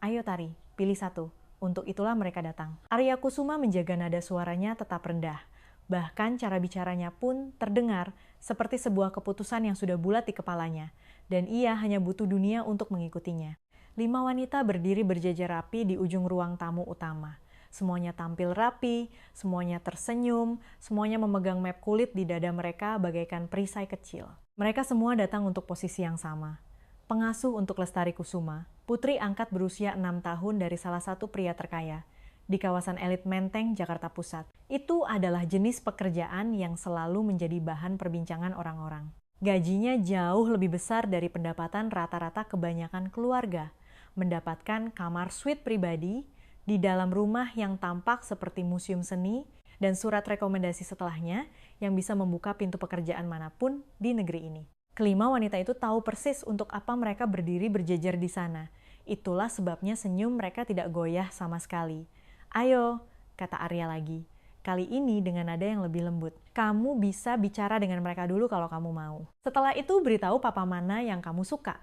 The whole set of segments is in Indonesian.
Ayo Tari, pilih satu. Untuk itulah mereka datang. Arya Kusuma menjaga nada suaranya tetap rendah. Bahkan cara bicaranya pun terdengar seperti sebuah keputusan yang sudah bulat di kepalanya. Dan ia hanya butuh dunia untuk mengikutinya. 5 wanita berdiri berjajar rapi di ujung ruang tamu utama. Semuanya tampil rapi, semuanya tersenyum, semuanya memegang map kulit di dada mereka bagaikan perisai kecil. Mereka semua datang untuk posisi yang sama. Pengasuh untuk Lestari Kusuma, putri angkat berusia 6 tahun dari salah satu pria terkaya, di kawasan elit Menteng, Jakarta Pusat. Itu adalah jenis pekerjaan yang selalu menjadi bahan perbincangan orang-orang. Gajinya jauh lebih besar dari pendapatan rata-rata kebanyakan keluarga. Mendapatkan kamar suite pribadi di dalam rumah yang tampak seperti museum seni dan surat rekomendasi setelahnya yang bisa membuka pintu pekerjaan manapun di negeri ini. Kelima wanita itu tahu persis untuk apa mereka berdiri berjejer di sana. Itulah sebabnya senyum mereka tidak goyah sama sekali. Ayo, kata Arya lagi. Kali ini dengan nada yang lebih lembut. Kamu bisa bicara dengan mereka dulu kalau kamu mau. Setelah itu beritahu papa mana yang kamu suka.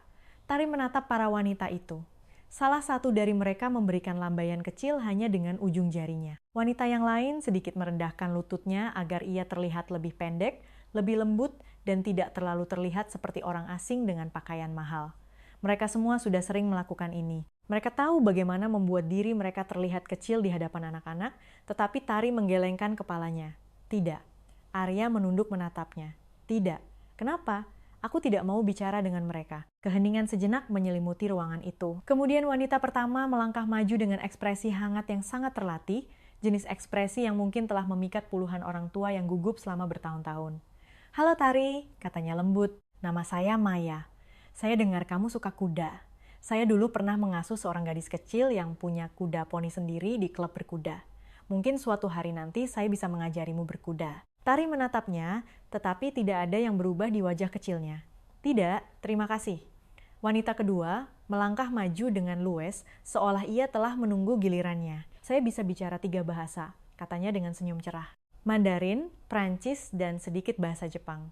Tari menatap para wanita itu. Salah satu dari mereka memberikan lambaian kecil hanya dengan ujung jarinya. Wanita yang lain sedikit merendahkan lututnya agar ia terlihat lebih pendek, lebih lembut, dan tidak terlalu terlihat seperti orang asing dengan pakaian mahal. Mereka semua sudah sering melakukan ini. Mereka tahu bagaimana membuat diri mereka terlihat kecil di hadapan anak-anak, tetapi Tari menggelengkan kepalanya. Tidak. Arya menunduk menatapnya. Tidak. Kenapa? Aku tidak mau bicara dengan mereka. Keheningan sejenak menyelimuti ruangan itu. Kemudian wanita pertama melangkah maju dengan ekspresi hangat yang sangat terlatih, jenis ekspresi yang mungkin telah memikat puluhan orang tua yang gugup selama bertahun-tahun. Halo Tari, katanya lembut. Nama saya Maya. Saya dengar kamu suka kuda. Saya dulu pernah mengasuh seorang gadis kecil yang punya kuda poni sendiri di klub berkuda. Mungkin suatu hari nanti saya bisa mengajarimu berkuda. Tari menatapnya, tetapi tidak ada yang berubah di wajah kecilnya. Tidak, terima kasih. Wanita kedua melangkah maju dengan luwes, seolah ia telah menunggu gilirannya. Saya bisa bicara 3 bahasa, katanya dengan senyum cerah. Mandarin, Prancis, dan sedikit bahasa Jepang.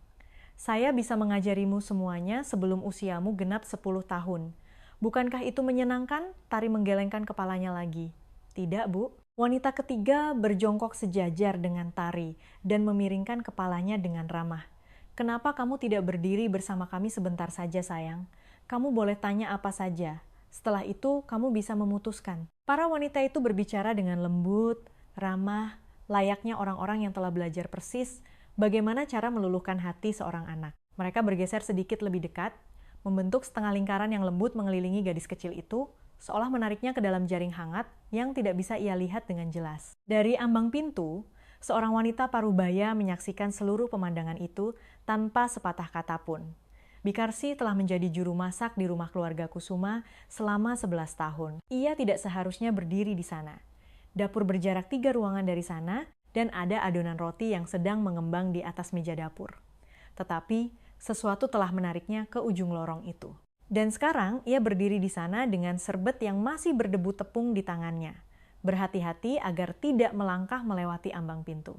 Saya bisa mengajarimu semuanya sebelum usiamu genap 10 tahun. Bukankah itu menyenangkan? Tari menggelengkan kepalanya lagi. Tidak, Bu. Wanita ketiga berjongkok sejajar dengan Tari dan memiringkan kepalanya dengan ramah. Kenapa kamu tidak berdiri bersama kami sebentar saja, sayang? Kamu boleh tanya apa saja. Setelah itu, kamu bisa memutuskan. Para wanita itu berbicara dengan lembut, ramah, layaknya orang-orang yang telah belajar persis bagaimana cara meluluhkan hati seorang anak. Mereka bergeser sedikit lebih dekat, membentuk setengah lingkaran yang lembut mengelilingi gadis kecil itu, seolah menariknya ke dalam jaring hangat yang tidak bisa ia lihat dengan jelas. Dari ambang pintu, seorang wanita parubaya menyaksikan seluruh pemandangan itu tanpa sepatah kata pun. Bikarsi telah menjadi juru masak di rumah keluarga Kusuma selama 11 tahun. Ia tidak seharusnya berdiri di sana. Dapur berjarak 3 ruangan dari sana, dan ada adonan roti yang sedang mengembang di atas meja dapur. Tetapi, sesuatu telah menariknya ke ujung lorong itu. Dan sekarang, ia berdiri di sana dengan serbet yang masih berdebu tepung di tangannya. Berhati-hati agar tidak melangkah melewati ambang pintu.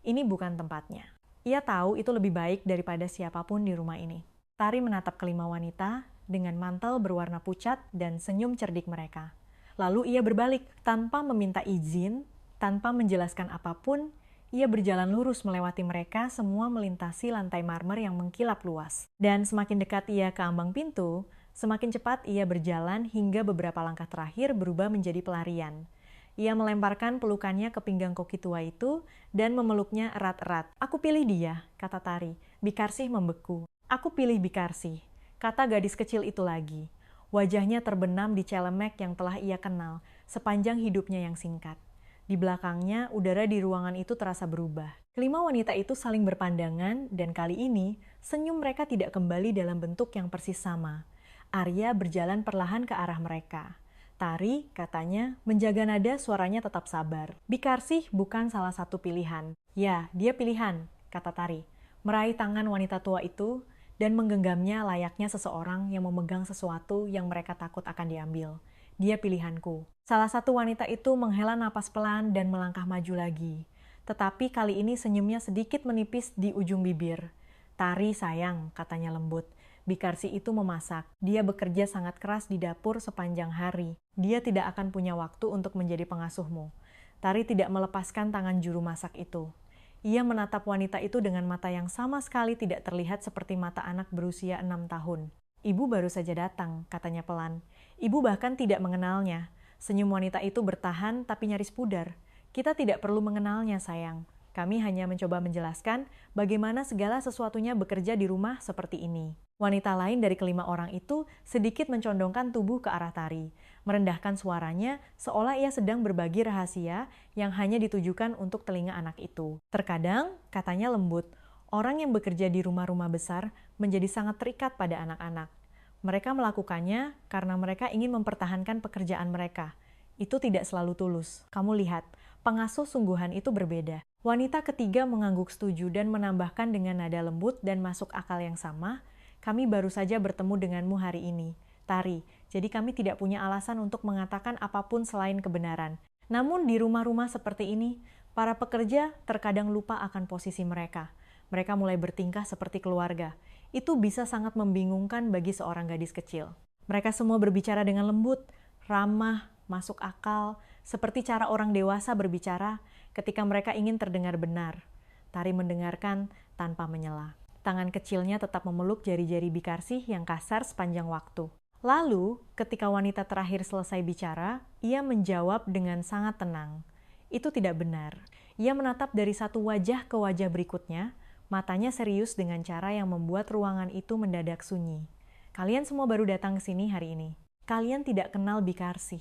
Ini bukan tempatnya. Ia tahu itu lebih baik daripada siapapun di rumah ini. Tari menatap kelima wanita dengan mantel berwarna pucat dan senyum cerdik mereka. Lalu ia berbalik, tanpa meminta izin, tanpa menjelaskan apapun, ia berjalan lurus melewati mereka semua melintasi lantai marmer yang mengkilap luas. Dan semakin dekat ia ke ambang pintu, semakin cepat ia berjalan hingga beberapa langkah terakhir berubah menjadi pelarian. Ia melemparkan pelukannya ke pinggang koki tua itu dan memeluknya erat-erat. Aku pilih dia, kata Tari. Bikarsi membeku. Aku pilih Bikarsi, kata gadis kecil itu lagi. Wajahnya terbenam di celemek yang telah ia kenal sepanjang hidupnya yang singkat. Di belakangnya, udara di ruangan itu terasa berubah. Kelima wanita itu saling berpandangan, dan kali ini, senyum mereka tidak kembali dalam bentuk yang persis sama. Arya berjalan perlahan ke arah mereka. Tari, katanya, menjaga nada suaranya tetap sabar. Bikarsih bukan salah satu pilihan. Ya, dia pilihan, kata Tari. Meraih tangan wanita tua itu, dan menggenggamnya layaknya seseorang yang memegang sesuatu yang mereka takut akan diambil. Dia pilihanku. Salah satu wanita itu menghela napas pelan dan melangkah maju lagi. Tetapi kali ini senyumnya sedikit menipis di ujung bibir. Tari sayang, katanya lembut. Bikarsi itu memasak. Dia bekerja sangat keras di dapur sepanjang hari. Dia tidak akan punya waktu untuk menjadi pengasuhmu. Tari tidak melepaskan tangan juru masak itu. Ia menatap wanita itu dengan mata yang sama sekali tidak terlihat seperti mata anak berusia 6 tahun. Ibu baru saja datang, katanya pelan. Ibu bahkan tidak mengenalnya. Senyum wanita itu bertahan tapi nyaris pudar. Kita tidak perlu mengenalnya, sayang. Kami hanya mencoba menjelaskan bagaimana segala sesuatunya bekerja di rumah seperti ini. Wanita lain dari kelima orang itu sedikit mencondongkan tubuh ke arah Tari, merendahkan suaranya seolah ia sedang berbagi rahasia yang hanya ditujukan untuk telinga anak itu. Terkadang, katanya lembut, orang yang bekerja di rumah-rumah besar menjadi sangat terikat pada anak-anak. Mereka melakukannya karena mereka ingin mempertahankan pekerjaan mereka. Itu tidak selalu tulus. Kamu lihat, pengasuh sungguhan itu berbeda. Wanita ketiga mengangguk setuju dan menambahkan dengan nada lembut dan masuk akal yang sama, kami baru saja bertemu denganmu hari ini, Tari, jadi kami tidak punya alasan untuk mengatakan apapun selain kebenaran. Namun di rumah-rumah seperti ini, para pekerja terkadang lupa akan posisi mereka. Mereka mulai bertingkah seperti keluarga. Itu bisa sangat membingungkan bagi seorang gadis kecil. Mereka semua berbicara dengan lembut, ramah, masuk akal, seperti cara orang dewasa berbicara ketika mereka ingin terdengar benar. Tari mendengarkan tanpa menyela. Tangan kecilnya tetap memeluk jari-jari Bikarsi yang kasar sepanjang waktu. Lalu, ketika wanita terakhir selesai bicara, ia menjawab dengan sangat tenang. Itu tidak benar. Ia menatap dari satu wajah ke wajah berikutnya, matanya serius dengan cara yang membuat ruangan itu mendadak sunyi. Kalian semua baru datang ke sini hari ini. Kalian tidak kenal Bikarsi.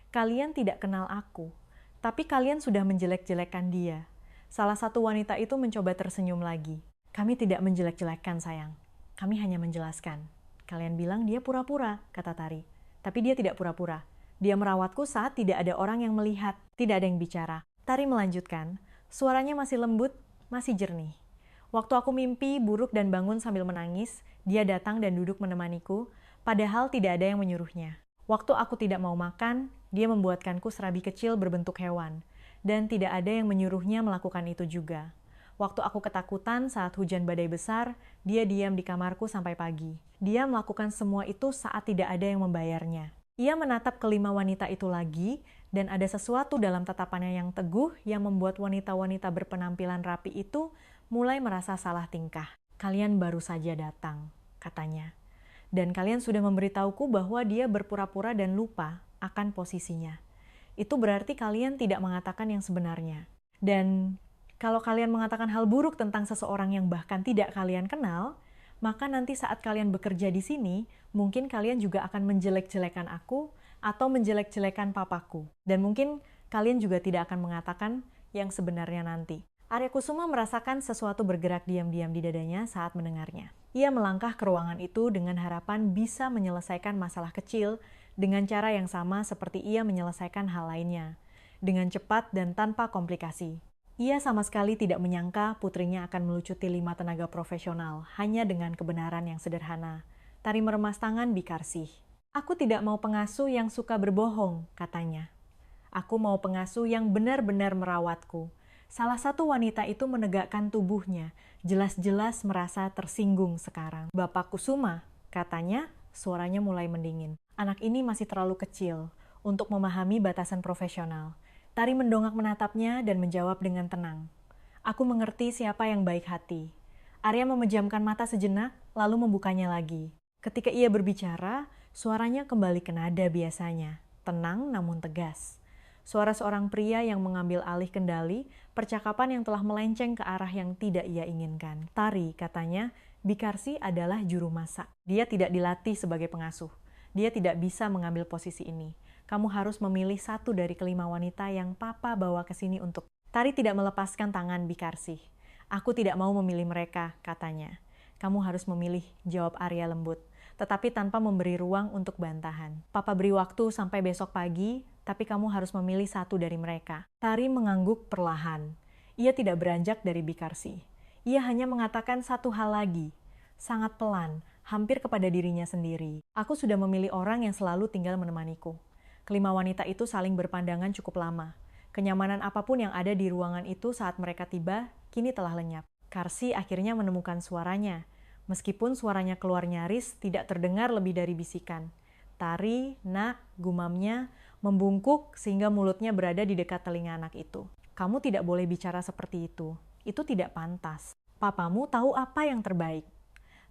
Kalian tidak kenal aku. Tapi kalian sudah menjelek-jelekan dia. Salah satu wanita itu mencoba tersenyum lagi. Kami tidak menjelek-jelekan, sayang. Kami hanya menjelaskan. Kalian bilang dia pura-pura, kata Tari. Tapi dia tidak pura-pura. Dia merawatku saat tidak ada orang yang melihat. Tidak ada yang bicara. Tari melanjutkan. Suaranya masih lembut, masih jernih. Waktu aku mimpi, buruk dan bangun sambil menangis, dia datang dan duduk menemaniku, padahal tidak ada yang menyuruhnya. Waktu aku tidak mau makan, dia membuatkanku serabi kecil berbentuk hewan. Dan tidak ada yang menyuruhnya melakukan itu juga. Waktu aku ketakutan saat hujan badai besar, dia diam di kamarku sampai pagi. Dia melakukan semua itu saat tidak ada yang membayarnya. Ia menatap kelima wanita itu lagi, dan ada sesuatu dalam tatapannya yang teguh yang membuat wanita-wanita berpenampilan rapi itu mulai merasa salah tingkah. Kalian baru saja datang, katanya. Dan kalian sudah memberitahuku bahwa dia berpura-pura dan lupa akan posisinya. Itu berarti kalian tidak mengatakan yang sebenarnya. Dan kalau kalian mengatakan hal buruk tentang seseorang yang bahkan tidak kalian kenal, maka nanti saat kalian bekerja di sini, mungkin kalian juga akan menjelek-jelekan aku atau menjelek-jelekan papaku. Dan mungkin kalian juga tidak akan mengatakan yang sebenarnya nanti. Arya Kusuma merasakan sesuatu bergerak diam-diam di dadanya saat mendengarnya. Ia melangkah ke ruangan itu dengan harapan bisa menyelesaikan masalah kecil dengan cara yang sama seperti ia menyelesaikan hal lainnya, dengan cepat dan tanpa komplikasi. Ia sama sekali tidak menyangka putrinya akan melucuti 5 tenaga profesional hanya dengan kebenaran yang sederhana. Tari meremas tangan Bikarsi. Aku tidak mau pengasuh yang suka berbohong, katanya. Aku mau pengasuh yang benar-benar merawatku. Salah satu wanita itu menegakkan tubuhnya, jelas-jelas merasa tersinggung sekarang. Bapak Kusuma, katanya, suaranya mulai mendingin. Anak ini masih terlalu kecil untuk memahami batasan profesional. Tari mendongak menatapnya dan menjawab dengan tenang. Aku mengerti siapa yang baik hati. Arya memejamkan mata sejenak, lalu membukanya lagi. Ketika ia berbicara, suaranya kembali ke nada biasanya, tenang namun tegas. Suara seorang pria yang mengambil alih kendali, percakapan yang telah melenceng ke arah yang tidak ia inginkan. Tari, katanya, Bikarsi adalah juru masak. Dia tidak dilatih sebagai pengasuh. Dia tidak bisa mengambil posisi ini. Kamu harus memilih satu dari kelima wanita yang papa bawa ke sini untuk. Tari tidak melepaskan tangan Bikarsi. Aku tidak mau memilih mereka, katanya. Kamu harus memilih, jawab Arya lembut, tetapi tanpa memberi ruang untuk bantahan. Papa beri waktu sampai besok pagi, tapi kamu harus memilih satu dari mereka. Tari mengangguk perlahan. Ia tidak beranjak dari Bikarsi. Ia hanya mengatakan satu hal lagi, sangat pelan, hampir kepada dirinya sendiri. Aku sudah memilih orang yang selalu tinggal menemaniku. Kelima wanita itu saling berpandangan cukup lama. Kenyamanan apapun yang ada di ruangan itu saat mereka tiba, kini telah lenyap. Karsi akhirnya menemukan suaranya. Meskipun suaranya keluar nyaris, tidak terdengar lebih dari bisikan. Tari, nak, gumamnya, membungkuk sehingga mulutnya berada di dekat telinga anak itu. Kamu tidak boleh bicara seperti itu. Itu tidak pantas. Papamu tahu apa yang terbaik.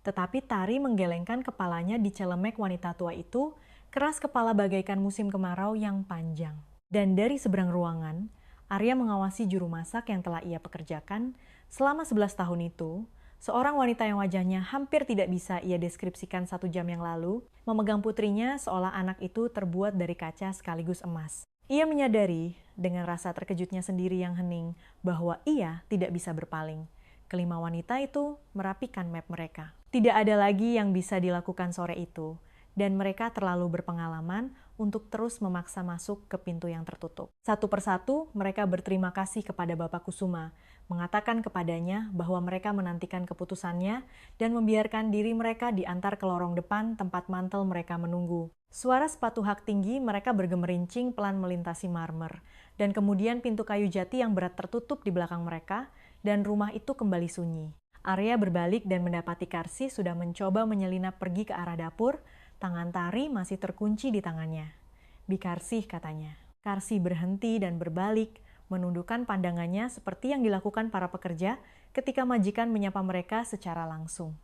Tetapi Tari menggelengkan kepalanya di celemek wanita tua itu, keras kepala bagaikan musim kemarau yang panjang. Dan dari seberang ruangan, Arya mengawasi juru masak yang telah ia pekerjakan selama 11 tahun itu, seorang wanita yang wajahnya hampir tidak bisa ia deskripsikan 1 jam yang lalu, memegang putrinya seolah anak itu terbuat dari kaca sekaligus emas. Ia menyadari, dengan rasa terkejutnya sendiri yang hening, bahwa ia tidak bisa berpaling. Kelima wanita itu merapikan map mereka. Tidak ada lagi yang bisa dilakukan sore itu, dan mereka terlalu berpengalaman untuk terus memaksa masuk ke pintu yang tertutup. Satu persatu, mereka berterima kasih kepada Bapak Kusuma, mengatakan kepadanya bahwa mereka menantikan keputusannya dan membiarkan diri mereka diantar ke lorong depan tempat mantel mereka menunggu. Suara sepatu hak tinggi mereka bergemerincing pelan melintasi marmer, dan kemudian pintu kayu jati yang berat tertutup di belakang mereka, dan rumah itu kembali sunyi. Arya berbalik dan mendapati Karsi sudah mencoba menyelinap pergi ke arah dapur, tangan Tari masih terkunci di tangannya. "Bikarsih," katanya. Karsi berhenti dan berbalik, menundukkan pandangannya seperti yang dilakukan para pekerja ketika majikan menyapa mereka secara langsung.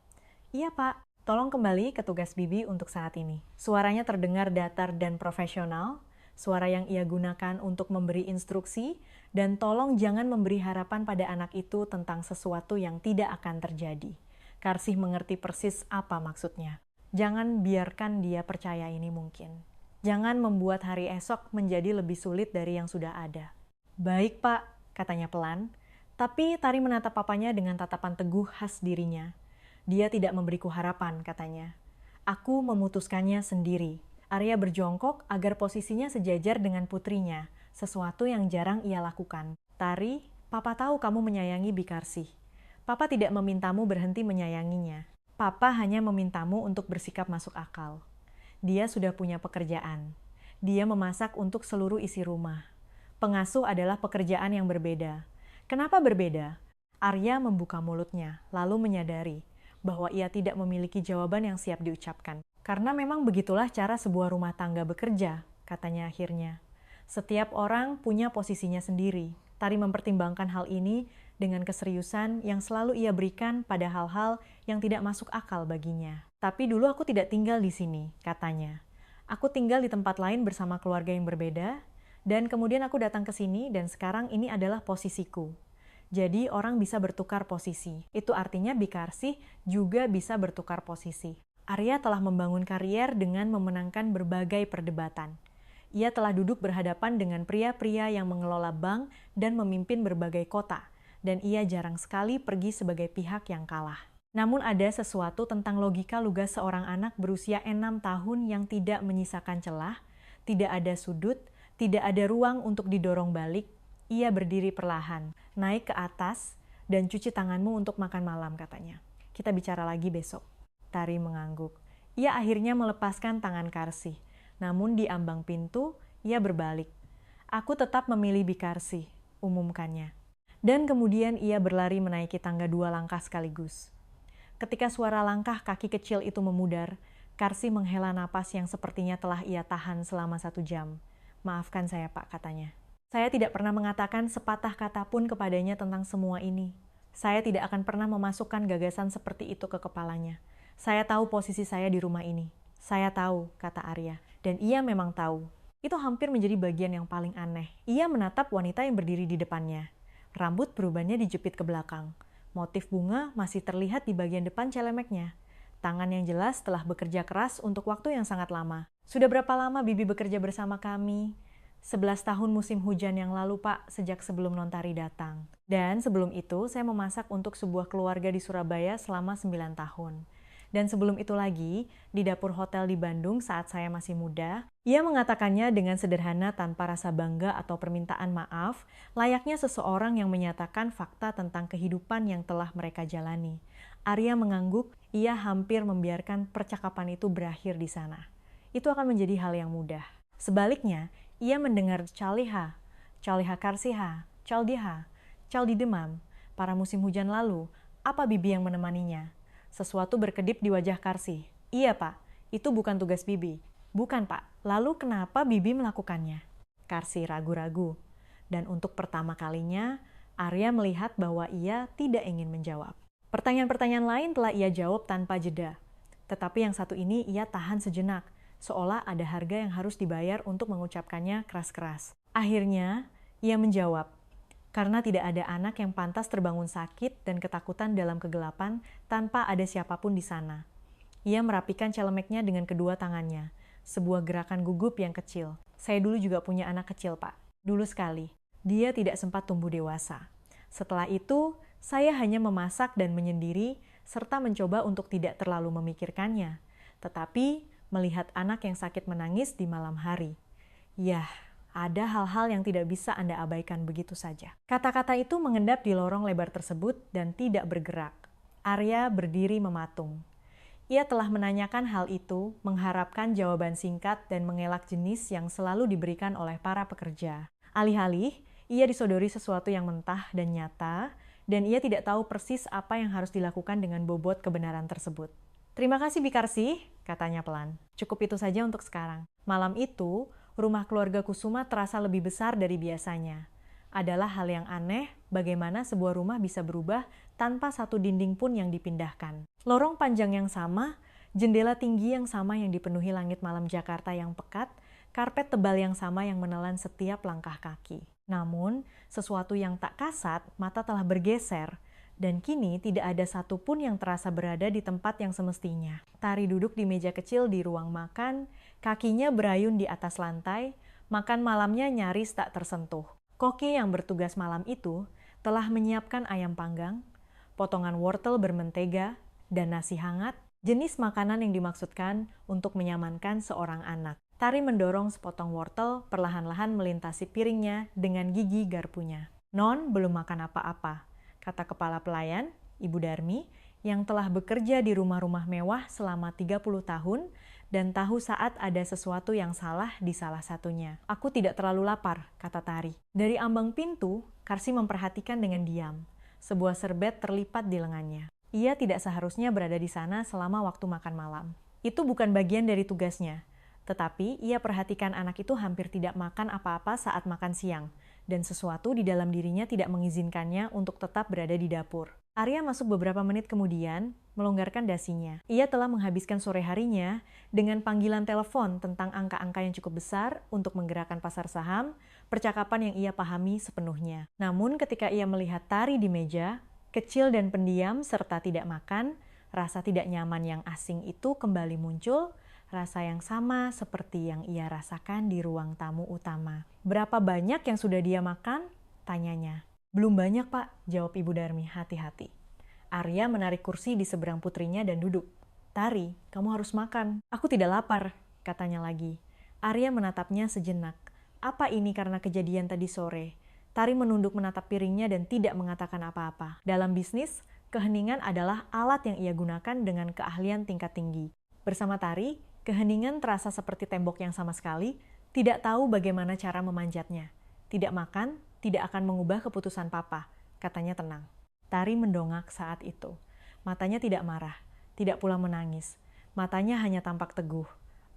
"Iya, Pak. Tolong kembali ke tugas Bibi untuk saat ini." Suaranya terdengar datar dan profesional, suara yang ia gunakan untuk memberi instruksi, dan tolong jangan memberi harapan pada anak itu tentang sesuatu yang tidak akan terjadi. Karsih mengerti persis apa maksudnya. Jangan biarkan dia percaya ini mungkin. Jangan membuat hari esok menjadi lebih sulit dari yang sudah ada. "Baik, Pak," katanya pelan. Tapi Tari menatap papanya dengan tatapan teguh khas dirinya. "Dia tidak memberiku harapan," katanya. "Aku memutuskannya sendiri." Arya berjongkok agar posisinya sejajar dengan putrinya, sesuatu yang jarang ia lakukan. "Tari, Papa tahu kamu menyayangi Bikarsih. Papa tidak memintamu berhenti menyayanginya. Papa hanya memintamu untuk bersikap masuk akal. Dia sudah punya pekerjaan. Dia memasak untuk seluruh isi rumah. Pengasuh adalah pekerjaan yang berbeda." "Kenapa berbeda?" Arya membuka mulutnya, lalu menyadari bahwa ia tidak memiliki jawaban yang siap diucapkan. "Karena memang begitulah cara sebuah rumah tangga bekerja," katanya akhirnya. "Setiap orang punya posisinya sendiri." Tari mempertimbangkan hal ini dengan keseriusan yang selalu ia berikan pada hal-hal yang tidak masuk akal baginya. "Tapi dulu aku tidak tinggal di sini," katanya. "Aku tinggal di tempat lain bersama keluarga yang berbeda, dan kemudian aku datang ke sini dan sekarang ini adalah posisiku. Jadi orang bisa bertukar posisi. Itu artinya Bikarsih juga bisa bertukar posisi." Arya telah membangun karier dengan memenangkan berbagai perdebatan. Ia telah duduk berhadapan dengan pria-pria yang mengelola bank dan memimpin berbagai kota, dan ia jarang sekali pergi sebagai pihak yang kalah. Namun ada sesuatu tentang logika lugas seorang anak berusia 6 tahun yang tidak menyisakan celah, tidak ada sudut, tidak ada ruang untuk didorong balik. Ia berdiri perlahan, naik ke atas, dan cuci tanganmu untuk makan malam, katanya. "Kita bicara lagi besok." Tari mengangguk. Ia akhirnya melepaskan tangan Karsih. Namun di ambang pintu, ia berbalik. "Aku tetap memilih Bikarsih," umumkannya. Dan kemudian ia berlari menaiki tangga 2 langkah sekaligus. Ketika suara langkah kaki kecil itu memudar, Karsih menghela napas yang sepertinya telah ia tahan selama 1 jam. "Maafkan saya, Pak," katanya. "Saya tidak pernah mengatakan sepatah kata pun kepadanya tentang semua ini. Saya tidak akan pernah memasukkan gagasan seperti itu ke kepalanya. Saya tahu posisi saya di rumah ini." "Saya tahu," kata Arya. Dan ia memang tahu. Itu hampir menjadi bagian yang paling aneh. Ia menatap wanita yang berdiri di depannya. Rambut berubannya dijepit ke belakang. Motif bunga masih terlihat di bagian depan celemeknya. Tangan yang jelas telah bekerja keras untuk waktu yang sangat lama. "Sudah berapa lama Bibi bekerja bersama kami?" 11 tahun musim hujan yang lalu, Pak, sejak sebelum Nontari datang. Dan sebelum itu, saya memasak untuk sebuah keluarga di Surabaya selama 9 tahun. Dan sebelum itu lagi, di dapur hotel di Bandung saat saya masih muda, ia mengatakannya dengan sederhana tanpa rasa bangga atau permintaan maaf, layaknya seseorang yang menyatakan fakta tentang kehidupan yang telah mereka jalani. Arya mengangguk, ia hampir membiarkan percakapan itu berakhir di sana. Itu akan menjadi hal yang mudah. Sebaliknya, ia mendengar Caliha Karsiha, Caldiha, Caldidemam, para musim hujan lalu, apa Bibi yang menemaninya? Sesuatu berkedip di wajah Karsih. Iya, Pak. Itu bukan tugas Bibi. Bukan, Pak. Lalu kenapa Bibi melakukannya? Karsih ragu-ragu. Dan untuk pertama kalinya, Arya melihat bahwa ia tidak ingin menjawab. Pertanyaan-pertanyaan lain telah ia jawab tanpa jeda. Tetapi yang satu ini ia tahan sejenak, seolah ada harga yang harus dibayar untuk mengucapkannya keras-keras. Akhirnya, ia menjawab, karena tidak ada anak yang pantas terbangun sakit dan ketakutan dalam kegelapan tanpa ada siapapun di sana. Ia merapikan celemeknya dengan kedua tangannya, sebuah gerakan gugup yang kecil. Saya dulu juga punya anak kecil, Pak. Dulu sekali. Dia tidak sempat tumbuh dewasa. Setelah itu, saya hanya memasak dan menyendiri, serta mencoba untuk tidak terlalu memikirkannya. Tetapi, melihat anak yang sakit menangis di malam hari. Yah, ada hal-hal yang tidak bisa Anda abaikan begitu saja. Kata-kata itu mengendap di lorong lebar tersebut dan tidak bergerak. Arya berdiri mematung. Ia telah menanyakan hal itu, mengharapkan jawaban singkat dan mengelak jenis yang selalu diberikan oleh para pekerja. Alih-alih, ia disodori sesuatu yang mentah dan nyata, dan ia tidak tahu persis apa yang harus dilakukan dengan bobot kebenaran tersebut. Terima kasih, Bi Karsih, katanya pelan. Cukup itu saja untuk sekarang. Malam itu, rumah keluarga Kusuma terasa lebih besar dari biasanya. Adalah hal yang aneh bagaimana sebuah rumah bisa berubah tanpa satu dinding pun yang dipindahkan. Lorong panjang yang sama, jendela tinggi yang sama yang dipenuhi langit malam Jakarta yang pekat, karpet tebal yang sama yang menelan setiap langkah kaki. Namun, sesuatu yang tak kasat, mata telah bergeser, dan kini tidak ada satupun yang terasa berada di tempat yang semestinya. Tari duduk di meja kecil di ruang makan, kakinya berayun di atas lantai, makan malamnya nyaris tak tersentuh. Koki yang bertugas malam itu telah menyiapkan ayam panggang, potongan wortel bermentega, dan nasi hangat, jenis makanan yang dimaksudkan untuk menyamankan seorang anak. Tari mendorong sepotong wortel perlahan-lahan melintasi piringnya dengan gigi garpunya. Non belum makan apa-apa, kata kepala pelayan, Ibu Darmi, yang telah bekerja di rumah-rumah mewah selama 30 tahun dan tahu saat ada sesuatu yang salah di salah satunya. Aku tidak terlalu lapar, kata Tari. Dari ambang pintu, Karsih memperhatikan dengan diam. Sebuah serbet terlipat di lengannya. Ia tidak seharusnya berada di sana selama waktu makan malam. Itu bukan bagian dari tugasnya. Tetapi ia perhatikan anak itu hampir tidak makan apa-apa saat makan siang, dan sesuatu di dalam dirinya tidak mengizinkannya untuk tetap berada di dapur. Arya masuk beberapa menit kemudian, melonggarkan dasinya. Ia telah menghabiskan sore harinya dengan panggilan telepon tentang angka-angka yang cukup besar untuk menggerakkan pasar saham, percakapan yang ia pahami sepenuhnya. Namun ketika ia melihat Tari di meja, kecil dan pendiam serta tidak makan, rasa tidak nyaman yang asing itu kembali muncul, rasa yang sama seperti yang ia rasakan di ruang tamu utama. Berapa banyak yang sudah dia makan? Tanyanya. Belum banyak, Pak, jawab Ibu Darmi hati-hati. Arya menarik kursi di seberang putrinya dan duduk. Tari, kamu harus makan. Aku tidak lapar, katanya lagi. Arya menatapnya sejenak. Apa ini karena kejadian tadi sore? Tari menunduk menatap piringnya dan tidak mengatakan apa-apa. Dalam bisnis, keheningan adalah alat yang ia gunakan dengan keahlian tingkat tinggi. Bersama Tari, keheningan terasa seperti tembok yang sama sekali, tidak tahu bagaimana cara memanjatnya. Tidak makan, tidak akan mengubah keputusan Papa, katanya tenang. Tari mendongak saat itu. Matanya tidak marah, tidak pula menangis. Matanya hanya tampak teguh.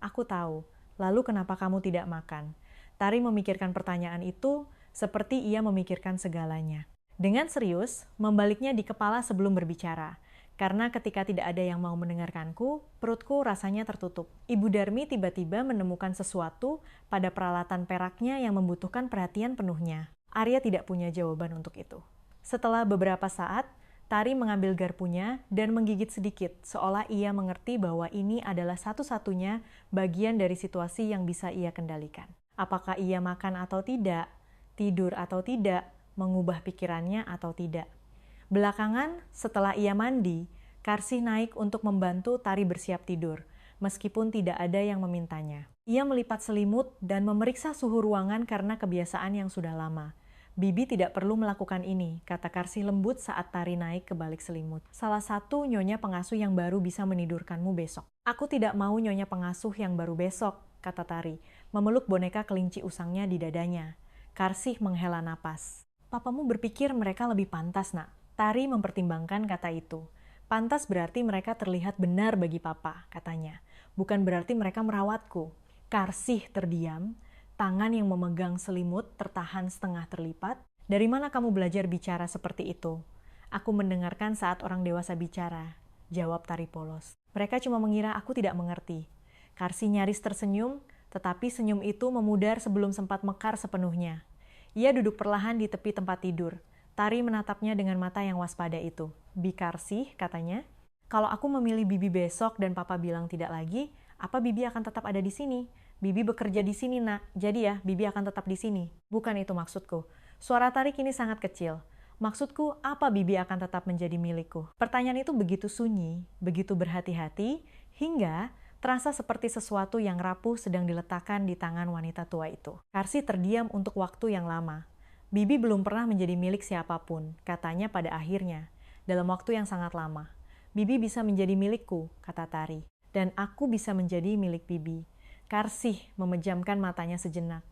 Aku tahu, lalu kenapa kamu tidak makan? Tari memikirkan pertanyaan itu seperti ia memikirkan segalanya. Dengan serius, membaliknya di kepala sebelum berbicara. Karena ketika tidak ada yang mau mendengarkanku, perutku rasanya tertutup. Ibu Darmi tiba-tiba menemukan sesuatu pada peralatan peraknya yang membutuhkan perhatian penuhnya. Arya tidak punya jawaban untuk itu. Setelah beberapa saat, Tari mengambil garpunya dan menggigit sedikit, seolah ia mengerti bahwa ini adalah satu-satunya bagian dari situasi yang bisa ia kendalikan. Apakah ia makan atau tidak, tidur atau tidak, mengubah pikirannya atau tidak. Belakangan, setelah ia mandi, Karsih naik untuk membantu Tari bersiap tidur, meskipun tidak ada yang memintanya. Ia melipat selimut dan memeriksa suhu ruangan karena kebiasaan yang sudah lama. Bibi tidak perlu melakukan ini, kata Karsih lembut saat Tari naik ke balik selimut. Salah satu nyonya pengasuh yang baru bisa menidurkanmu besok. Aku tidak mau nyonya pengasuh yang baru besok, kata Tari, memeluk boneka kelinci usangnya di dadanya. Karsih menghela napas. Papamu berpikir mereka lebih pantas, nak. Tari mempertimbangkan kata itu. Pantas berarti mereka terlihat benar bagi papa, katanya. Bukan berarti mereka merawatku. Karsih terdiam, tangan yang memegang selimut tertahan setengah terlipat. Dari mana kamu belajar bicara seperti itu? Aku mendengarkan saat orang dewasa bicara, jawab tari polos. Mereka cuma mengira aku tidak mengerti. Karsih nyaris tersenyum, tetapi senyum itu memudar sebelum sempat mekar sepenuhnya. Ia duduk perlahan di tepi tempat tidur. Tari menatapnya dengan mata yang waspada itu. Bi Karsih, katanya, kalau aku memilih Bibi besok dan papa bilang tidak lagi, apa Bibi akan tetap ada di sini? Bibi bekerja di sini, nak. Jadi ya, Bibi akan tetap di sini. Bukan itu maksudku. Suara Tari kini sangat kecil. Maksudku, apa Bibi akan tetap menjadi milikku? Pertanyaan itu begitu sunyi, begitu berhati-hati, hingga terasa seperti sesuatu yang rapuh sedang diletakkan di tangan wanita tua itu. Karsih terdiam untuk waktu yang lama. Bibi belum pernah menjadi milik siapapun, katanya pada akhirnya. Dalam waktu yang sangat lama. Bibi bisa menjadi milikku, kata Tari. Dan aku bisa menjadi milik Bibi. Karsih memejamkan matanya sejenak.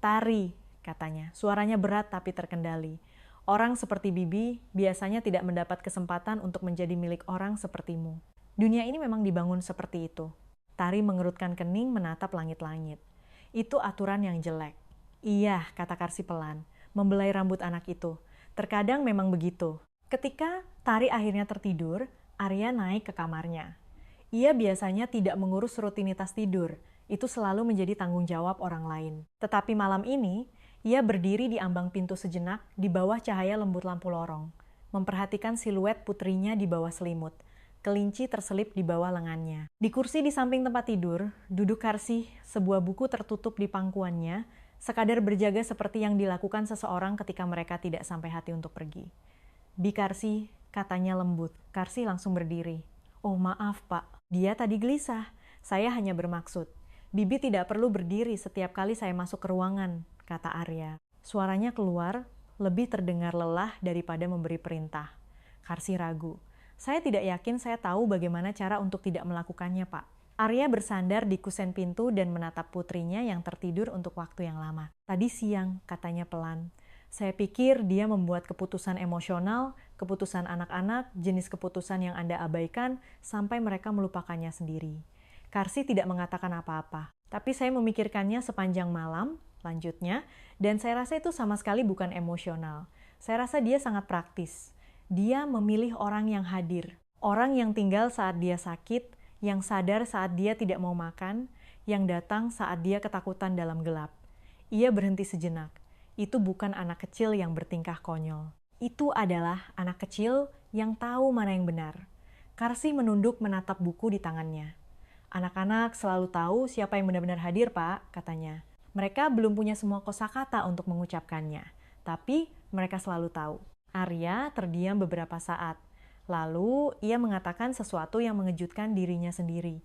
Tari, katanya. Suaranya berat tapi terkendali. Orang seperti Bibi biasanya tidak mendapat kesempatan untuk menjadi milik orang sepertimu. Dunia ini memang dibangun seperti itu. Tari mengerutkan kening menatap langit-langit. Itu aturan yang jelek. Iya, kata Karsih pelan, membelai rambut anak itu. Terkadang memang begitu. Ketika Tari akhirnya tertidur, Arya naik ke kamarnya. Ia biasanya tidak mengurus rutinitas tidur. Itu selalu menjadi tanggung jawab orang lain. Tetapi malam ini, ia berdiri di ambang pintu sejenak di bawah cahaya lembut lampu lorong, memperhatikan siluet putrinya di bawah selimut. Kelinci terselip di bawah lengannya. Di kursi di samping tempat tidur, duduk Karsih, sebuah buku tertutup di pangkuannya, sekadar berjaga seperti yang dilakukan seseorang ketika mereka tidak sampai hati untuk pergi. Bi Karsih, katanya lembut. Karsih langsung berdiri. Oh maaf pak, dia tadi gelisah. Saya hanya bermaksud. Bibi tidak perlu berdiri setiap kali saya masuk ke ruangan, kata Arya. Suaranya keluar, lebih terdengar lelah daripada memberi perintah. Karsih ragu. Saya tidak yakin saya tahu bagaimana cara untuk tidak melakukannya, Pak. Arya bersandar di kusen pintu dan menatap putrinya yang tertidur untuk waktu yang lama. Tadi siang, katanya pelan. Saya pikir dia membuat keputusan emosional, keputusan anak-anak, jenis keputusan yang Anda abaikan, sampai mereka melupakannya sendiri. Karsih tidak mengatakan apa-apa. Tapi saya memikirkannya sepanjang malam, lanjutnya, dan saya rasa itu sama sekali bukan emosional. Saya rasa dia sangat praktis. Dia memilih orang yang hadir. Orang yang tinggal saat dia sakit, yang sadar saat dia tidak mau makan, yang datang saat dia ketakutan dalam gelap. Ia berhenti sejenak. Itu bukan anak kecil yang bertingkah konyol. Itu adalah anak kecil yang tahu mana yang benar. Karsih menunduk menatap buku di tangannya. Anak-anak selalu tahu siapa yang benar-benar hadir, Pak, katanya. Mereka belum punya semua kosakata untuk mengucapkannya, tapi mereka selalu tahu. Arya terdiam beberapa saat. Lalu, ia mengatakan sesuatu yang mengejutkan dirinya sendiri.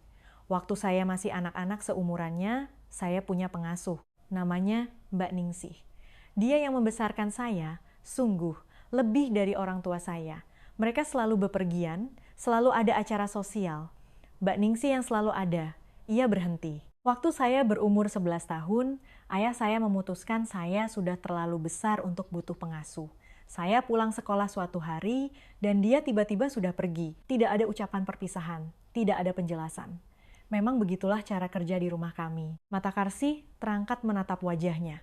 Waktu saya masih anak-anak seumurannya, saya punya pengasuh. Namanya Mbak Ningsih. Dia yang membesarkan saya, sungguh, lebih dari orang tua saya. Mereka selalu bepergian, selalu ada acara sosial. Mbak Ningsih yang selalu ada. Ia berhenti. Waktu saya berumur 11 tahun, ayah saya memutuskan saya sudah terlalu besar untuk butuh pengasuh. Saya pulang sekolah suatu hari, dan dia tiba-tiba sudah pergi. Tidak ada ucapan perpisahan, tidak ada penjelasan. Memang begitulah cara kerja di rumah kami. Mata Karsih terangkat menatap wajahnya.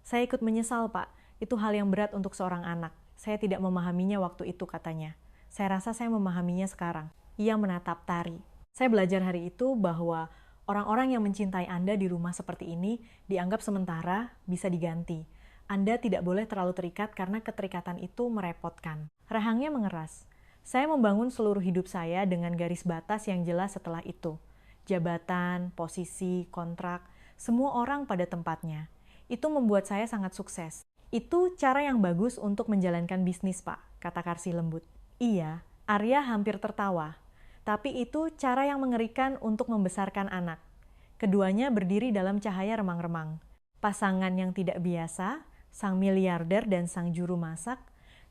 Saya ikut menyesal, Pak. Itu hal yang berat untuk seorang anak. Saya tidak memahaminya waktu itu, katanya. Saya rasa saya memahaminya sekarang. Ia menatap Tari. Saya belajar hari itu bahwa orang-orang yang mencintai Anda di rumah seperti ini dianggap sementara bisa diganti. Anda tidak boleh terlalu terikat karena keterikatan itu merepotkan. Rahangnya mengeras. Saya membangun seluruh hidup saya dengan garis batas yang jelas setelah itu. Jabatan, posisi, kontrak, semua orang pada tempatnya. Itu membuat saya sangat sukses. Itu cara yang bagus untuk menjalankan bisnis, Pak, kata Karsih lembut. Iya, Arya hampir tertawa. Tapi itu cara yang mengerikan untuk membesarkan anak. Keduanya berdiri dalam cahaya remang-remang. Pasangan yang tidak biasa, sang miliarder dan sang juru masak,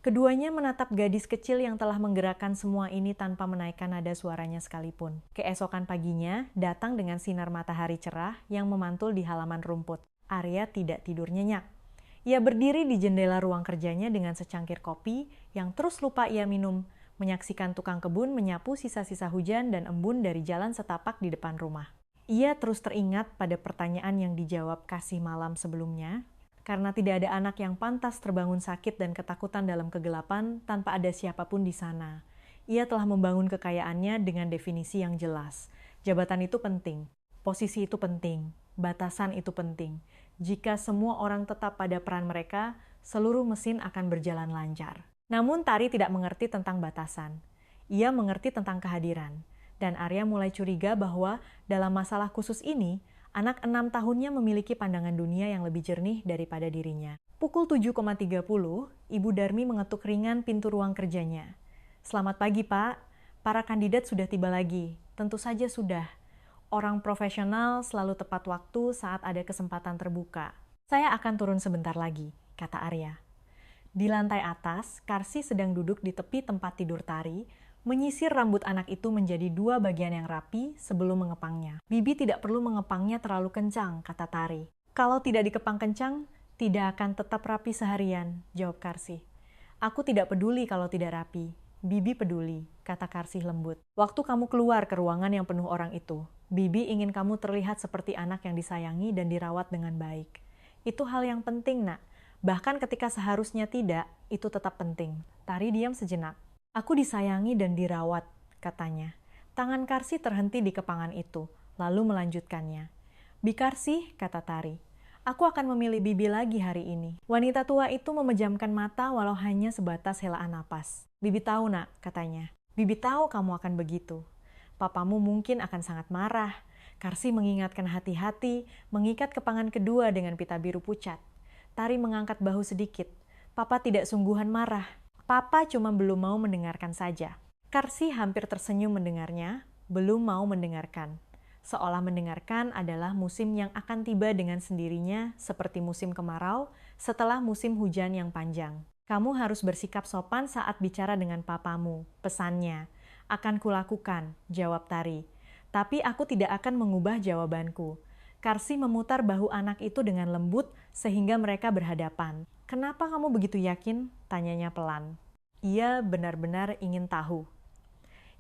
keduanya menatap gadis kecil yang telah menggerakkan semua ini tanpa menaikkan nada suaranya sekalipun. Keesokan paginya, datang dengan sinar matahari cerah yang memantul di halaman rumput. Arya tidak tidur nyenyak. Ia berdiri di jendela ruang kerjanya dengan secangkir kopi yang terus lupa ia minum, menyaksikan tukang kebun menyapu sisa-sisa hujan dan embun dari jalan setapak di depan rumah. Ia terus teringat pada pertanyaan yang dijawab Kasih malam sebelumnya, karena tidak ada anak yang pantas terbangun sakit dan ketakutan dalam kegelapan tanpa ada siapapun di sana. Ia telah membangun kekayaannya dengan definisi yang jelas. Jabatan itu penting, posisi itu penting, batasan itu penting. Jika semua orang tetap pada peran mereka, seluruh mesin akan berjalan lancar. Namun Tari tidak mengerti tentang batasan. Ia mengerti tentang kehadiran. Dan Arya mulai curiga bahwa dalam masalah khusus ini, anak 6 tahunnya memiliki pandangan dunia yang lebih jernih daripada dirinya. Pukul 7.30, Ibu Darmi mengetuk ringan pintu ruang kerjanya. "Selamat pagi, Pak. Para kandidat sudah tiba lagi." Tentu saja sudah. Orang profesional selalu tepat waktu saat ada kesempatan terbuka. "Saya akan turun sebentar lagi," kata Arya. Di lantai atas, Karsi sedang duduk di tepi tempat tidur Tari, menyisir rambut anak itu menjadi 2 bagian yang rapi sebelum mengepangnya. "Bibi tidak perlu mengepangnya terlalu kencang," kata Tari. "Kalau tidak dikepang kencang, tidak akan tetap rapi seharian," jawab Karsi. "Aku tidak peduli kalau tidak rapi. Bibi peduli," kata Karsi lembut. "Waktu kamu keluar ke ruangan yang penuh orang itu, Bibi ingin kamu terlihat seperti anak yang disayangi dan dirawat dengan baik. Itu hal yang penting, Nak. Bahkan ketika seharusnya tidak, itu tetap penting." Tari diam sejenak. "Aku disayangi dan dirawat," katanya. Tangan Karsi terhenti di kepangan itu, lalu melanjutkannya. "Bi Karsi," kata Tari, "aku akan memilih Bibi lagi hari ini." Wanita tua itu memejamkan mata walau hanya sebatas helaan napas. "Bibi tahu, Nak," katanya. "Bibi tahu kamu akan begitu. Papamu mungkin akan sangat marah." Karsi mengingatkan hati-hati, mengikat kepangan kedua dengan pita biru pucat. Tari mengangkat bahu sedikit. "Papa tidak sungguhan marah. Papa cuma belum mau mendengarkan saja." Karsi hampir tersenyum mendengarnya, belum mau mendengarkan. Seolah mendengarkan adalah musim yang akan tiba dengan sendirinya seperti musim kemarau setelah musim hujan yang panjang. "Kamu harus bersikap sopan saat bicara dengan papamu," pesannya. "Akan kulakukan," jawab Tari. "Tapi aku tidak akan mengubah jawabanku." Karsi memutar bahu anak itu dengan lembut sehingga mereka berhadapan. "Kenapa kamu begitu yakin?" tanyanya pelan. Ia benar-benar ingin tahu.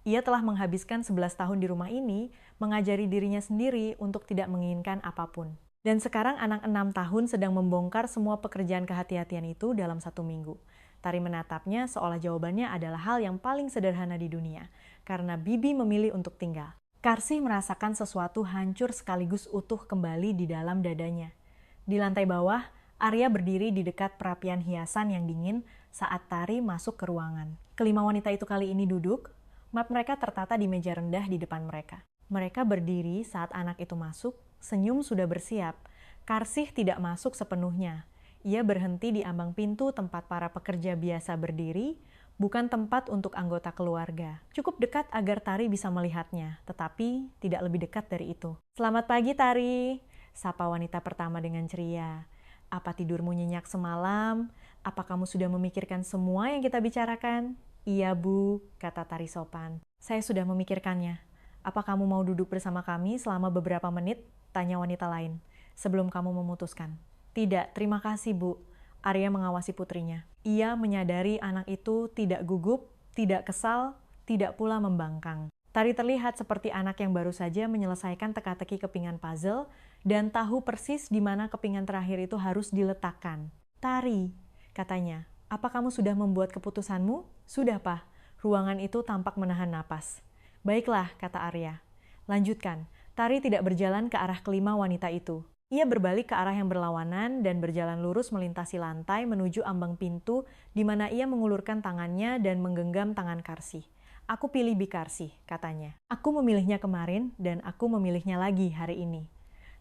Ia telah menghabiskan 11 tahun di rumah ini, mengajari dirinya sendiri untuk tidak menginginkan apapun. Dan sekarang anak 6 tahun sedang membongkar semua pekerjaan kehati-hatian itu dalam 1 minggu. Tari menatapnya seolah jawabannya adalah hal yang paling sederhana di dunia, karena Bibi memilih untuk tinggal. Karsi merasakan sesuatu hancur sekaligus utuh kembali di dalam dadanya. Di lantai bawah, Arya berdiri di dekat perapian hiasan yang dingin saat Tari masuk ke ruangan. Kelima wanita itu kali ini duduk, map mereka tertata di meja rendah di depan mereka. Mereka berdiri saat anak itu masuk, senyum sudah bersiap. Karsih tidak masuk sepenuhnya. Ia berhenti di ambang pintu tempat para pekerja biasa berdiri, bukan tempat untuk anggota keluarga. Cukup dekat agar Tari bisa melihatnya, tetapi tidak lebih dekat dari itu. "Selamat pagi, Tari," sapa wanita pertama dengan ceria. "Apa tidurmu nyenyak semalam? Apa kamu sudah memikirkan semua yang kita bicarakan?" "Iya, Bu," kata Tari sopan. "Saya sudah memikirkannya." "Apa kamu mau duduk bersama kami selama beberapa menit?" tanya wanita lain. "Sebelum kamu memutuskan." "Tidak, terima kasih, Bu." Arya mengawasi putrinya. Ia menyadari anak itu tidak gugup, tidak kesal, tidak pula membangkang. Tari terlihat seperti anak yang baru saja menyelesaikan teka-teki kepingan puzzle dan tahu persis di mana kepingan terakhir itu harus diletakkan. "Tari," katanya, "apa kamu sudah membuat keputusanmu?" "Sudah, Pak." Ruangan itu tampak menahan napas. "Baiklah," kata Arya. "Lanjutkan." Tari tidak berjalan ke arah kelima wanita itu. Ia berbalik ke arah yang berlawanan dan berjalan lurus melintasi lantai menuju ambang pintu di mana ia mengulurkan tangannya dan menggenggam tangan Karsi. "Aku pilih Bi Karsi," katanya. "Aku memilihnya kemarin dan aku memilihnya lagi hari ini."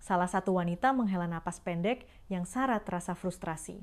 Salah satu wanita menghela napas pendek yang syarat rasa frustrasi.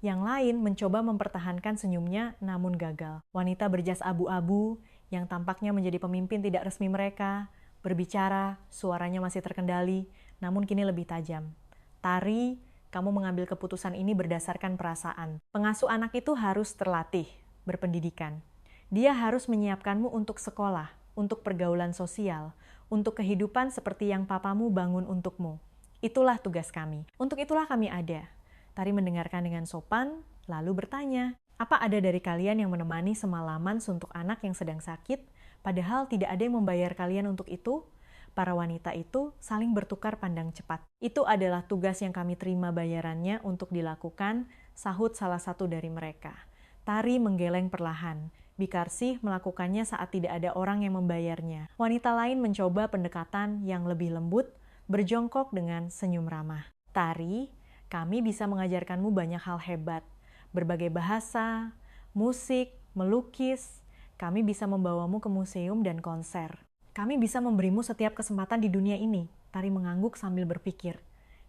Yang lain mencoba mempertahankan senyumnya namun gagal. Wanita berjas abu-abu yang tampaknya menjadi pemimpin tidak resmi mereka, berbicara, suaranya masih terkendali, namun kini lebih tajam. "Tari, kamu mengambil keputusan ini berdasarkan perasaan. Pengasuh anak itu harus terlatih, berpendidikan. Dia harus menyiapkanmu untuk sekolah, untuk pergaulan sosial, untuk kehidupan seperti yang papamu bangun untukmu. Itulah tugas kami. Untuk itulah kami ada." Tari mendengarkan dengan sopan, lalu bertanya, Apa ada dari kalian yang menemani semalaman suntuk anak yang sedang sakit, padahal tidak ada yang membayar kalian untuk itu? Para wanita itu saling bertukar pandang cepat. Itu adalah tugas yang kami terima bayarannya untuk dilakukan, sahut salah satu dari mereka. Tari menggeleng perlahan. Bikarsih melakukannya saat tidak ada orang yang membayarnya. Wanita lain mencoba pendekatan yang lebih lembut, berjongkok dengan senyum ramah. Tari, kami bisa mengajarkanmu banyak hal hebat. Berbagai bahasa, musik, melukis. Kami bisa membawamu ke museum dan konser. Kami bisa memberimu setiap kesempatan di dunia ini. Tari mengangguk sambil berpikir.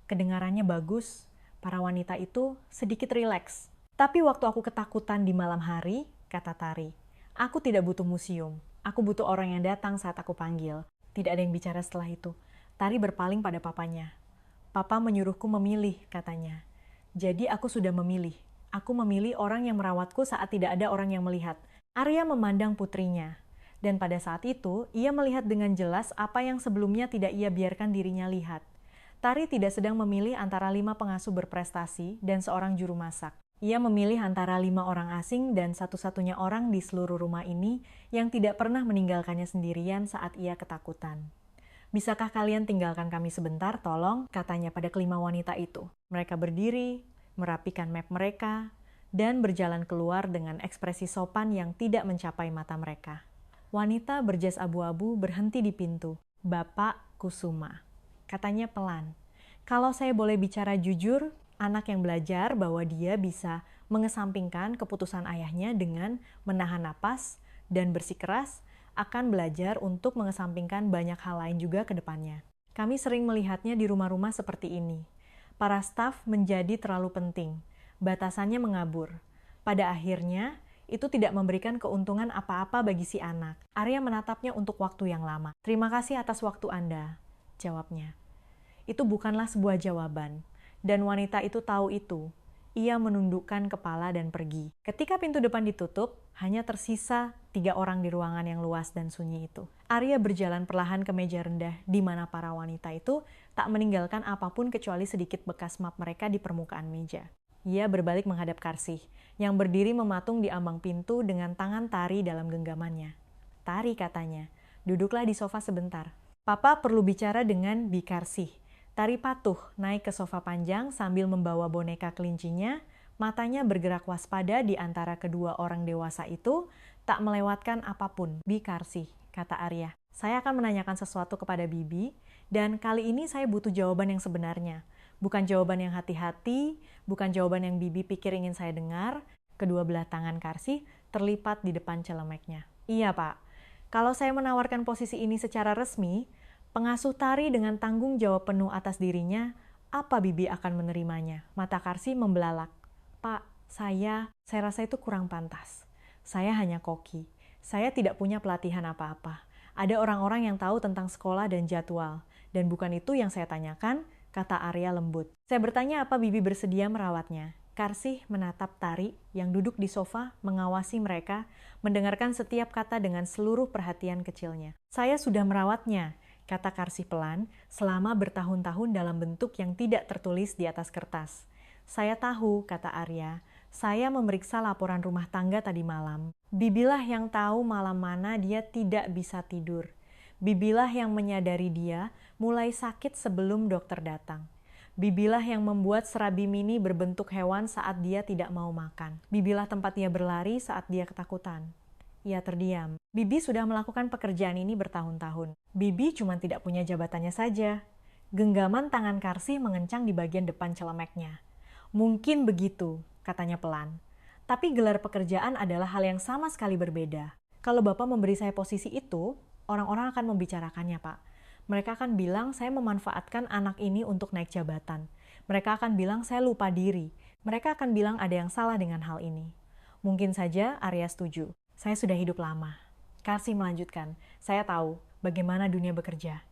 Kedengarannya bagus. Para wanita itu sedikit rileks. Tapi waktu aku ketakutan di malam hari, kata Tari, aku tidak butuh museum. Aku butuh orang yang datang saat aku panggil. Tidak ada yang bicara setelah itu. Tari berpaling pada papanya. Papa menyuruhku memilih, katanya. Jadi aku sudah memilih. Aku memilih orang yang merawatku saat tidak ada orang yang melihat. Arya memandang putrinya. Dan pada saat itu, ia melihat dengan jelas apa yang sebelumnya tidak ia biarkan dirinya lihat. Tari tidak sedang memilih antara 5 pengasuh berprestasi dan seorang juru masak. Ia memilih antara 5 orang asing dan satu-satunya orang di seluruh rumah ini yang tidak pernah meninggalkannya sendirian saat ia ketakutan. Bisakah kalian tinggalkan kami sebentar, tolong? Katanya pada kelima wanita itu. Mereka berdiri, merapikan map mereka, dan berjalan keluar dengan ekspresi sopan yang tidak mencapai mata mereka. Wanita berjas abu-abu berhenti di pintu. Bapak Kusuma. Katanya pelan. Kalau saya boleh bicara jujur, anak yang belajar bahwa dia bisa mengesampingkan keputusan ayahnya dengan menahan napas dan bersikeras, akan belajar untuk mengesampingkan banyak hal lain juga ke depannya. Kami sering melihatnya di rumah-rumah seperti ini. Para staf menjadi terlalu penting. Batasannya mengabur. Pada akhirnya, itu tidak memberikan keuntungan apa-apa bagi si anak. Arya menatapnya untuk waktu yang lama. Terima kasih atas waktu Anda, jawabnya. Itu bukanlah sebuah jawaban. Dan wanita itu tahu itu. Ia menundukkan kepala dan pergi. Ketika pintu depan ditutup, hanya tersisa 3 orang di ruangan yang luas dan sunyi itu. Arya berjalan perlahan ke meja rendah, di mana para wanita itu tak meninggalkan apapun kecuali sedikit bekas map mereka di permukaan meja. Ia berbalik menghadap Karsih, yang berdiri mematung di ambang pintu dengan tangan Tari dalam genggamannya. Tari, katanya, duduklah di sofa sebentar. Papa perlu bicara dengan Bikarsih. Tari patuh naik ke sofa panjang sambil membawa boneka kelincinya, matanya bergerak waspada di antara kedua orang dewasa itu, tak melewatkan apapun. Bikarsih, kata Arya. Saya akan menanyakan sesuatu kepada Bibi, dan kali ini saya butuh jawaban yang sebenarnya. Bukan jawaban yang hati-hati, bukan jawaban yang Bibi pikir ingin saya dengar. Kedua belah tangan Karsih terlipat di depan celemeknya. Iya, Pak. Kalau saya menawarkan posisi ini secara resmi, pengasuh Tari dengan tanggung jawab penuh atas dirinya, apa Bibi akan menerimanya? Mata Karsih membelalak. Pak, saya rasa itu kurang pantas. Saya hanya koki. Saya tidak punya pelatihan apa-apa. Ada orang-orang yang tahu tentang sekolah dan jadwal. Dan bukan itu yang saya tanyakan, kata Arya lembut. Saya bertanya apa Bibi bersedia merawatnya. Karsih menatap Tari yang duduk di sofa, mengawasi mereka, mendengarkan setiap kata dengan seluruh perhatian kecilnya. Saya sudah merawatnya, kata Karsih pelan, selama bertahun-tahun dalam bentuk yang tidak tertulis di atas kertas. Saya tahu, kata Arya, saya memeriksa laporan rumah tangga tadi malam. Bibilah yang tahu malam mana dia tidak bisa tidur. Bibilah yang menyadari dia mulai sakit sebelum dokter datang. Bibilah yang membuat serabi mini berbentuk hewan saat dia tidak mau makan. Bibilah tempat dia berlari saat dia ketakutan. Ia terdiam. Bibi sudah melakukan pekerjaan ini bertahun-tahun. Bibi cuma tidak punya jabatannya saja. Genggaman tangan Karsih mengencang di bagian depan celemeknya. Mungkin begitu, katanya pelan. Tapi gelar pekerjaan adalah hal yang sama sekali berbeda. Kalau Bapak memberi saya posisi itu, orang-orang akan membicarakannya, Pak. Mereka akan bilang saya memanfaatkan anak ini untuk naik jabatan. Mereka akan bilang saya lupa diri. Mereka akan bilang ada yang salah dengan hal ini. Mungkin saja Arya setuju. Saya sudah hidup lama. Karsih melanjutkan, saya tahu bagaimana dunia bekerja.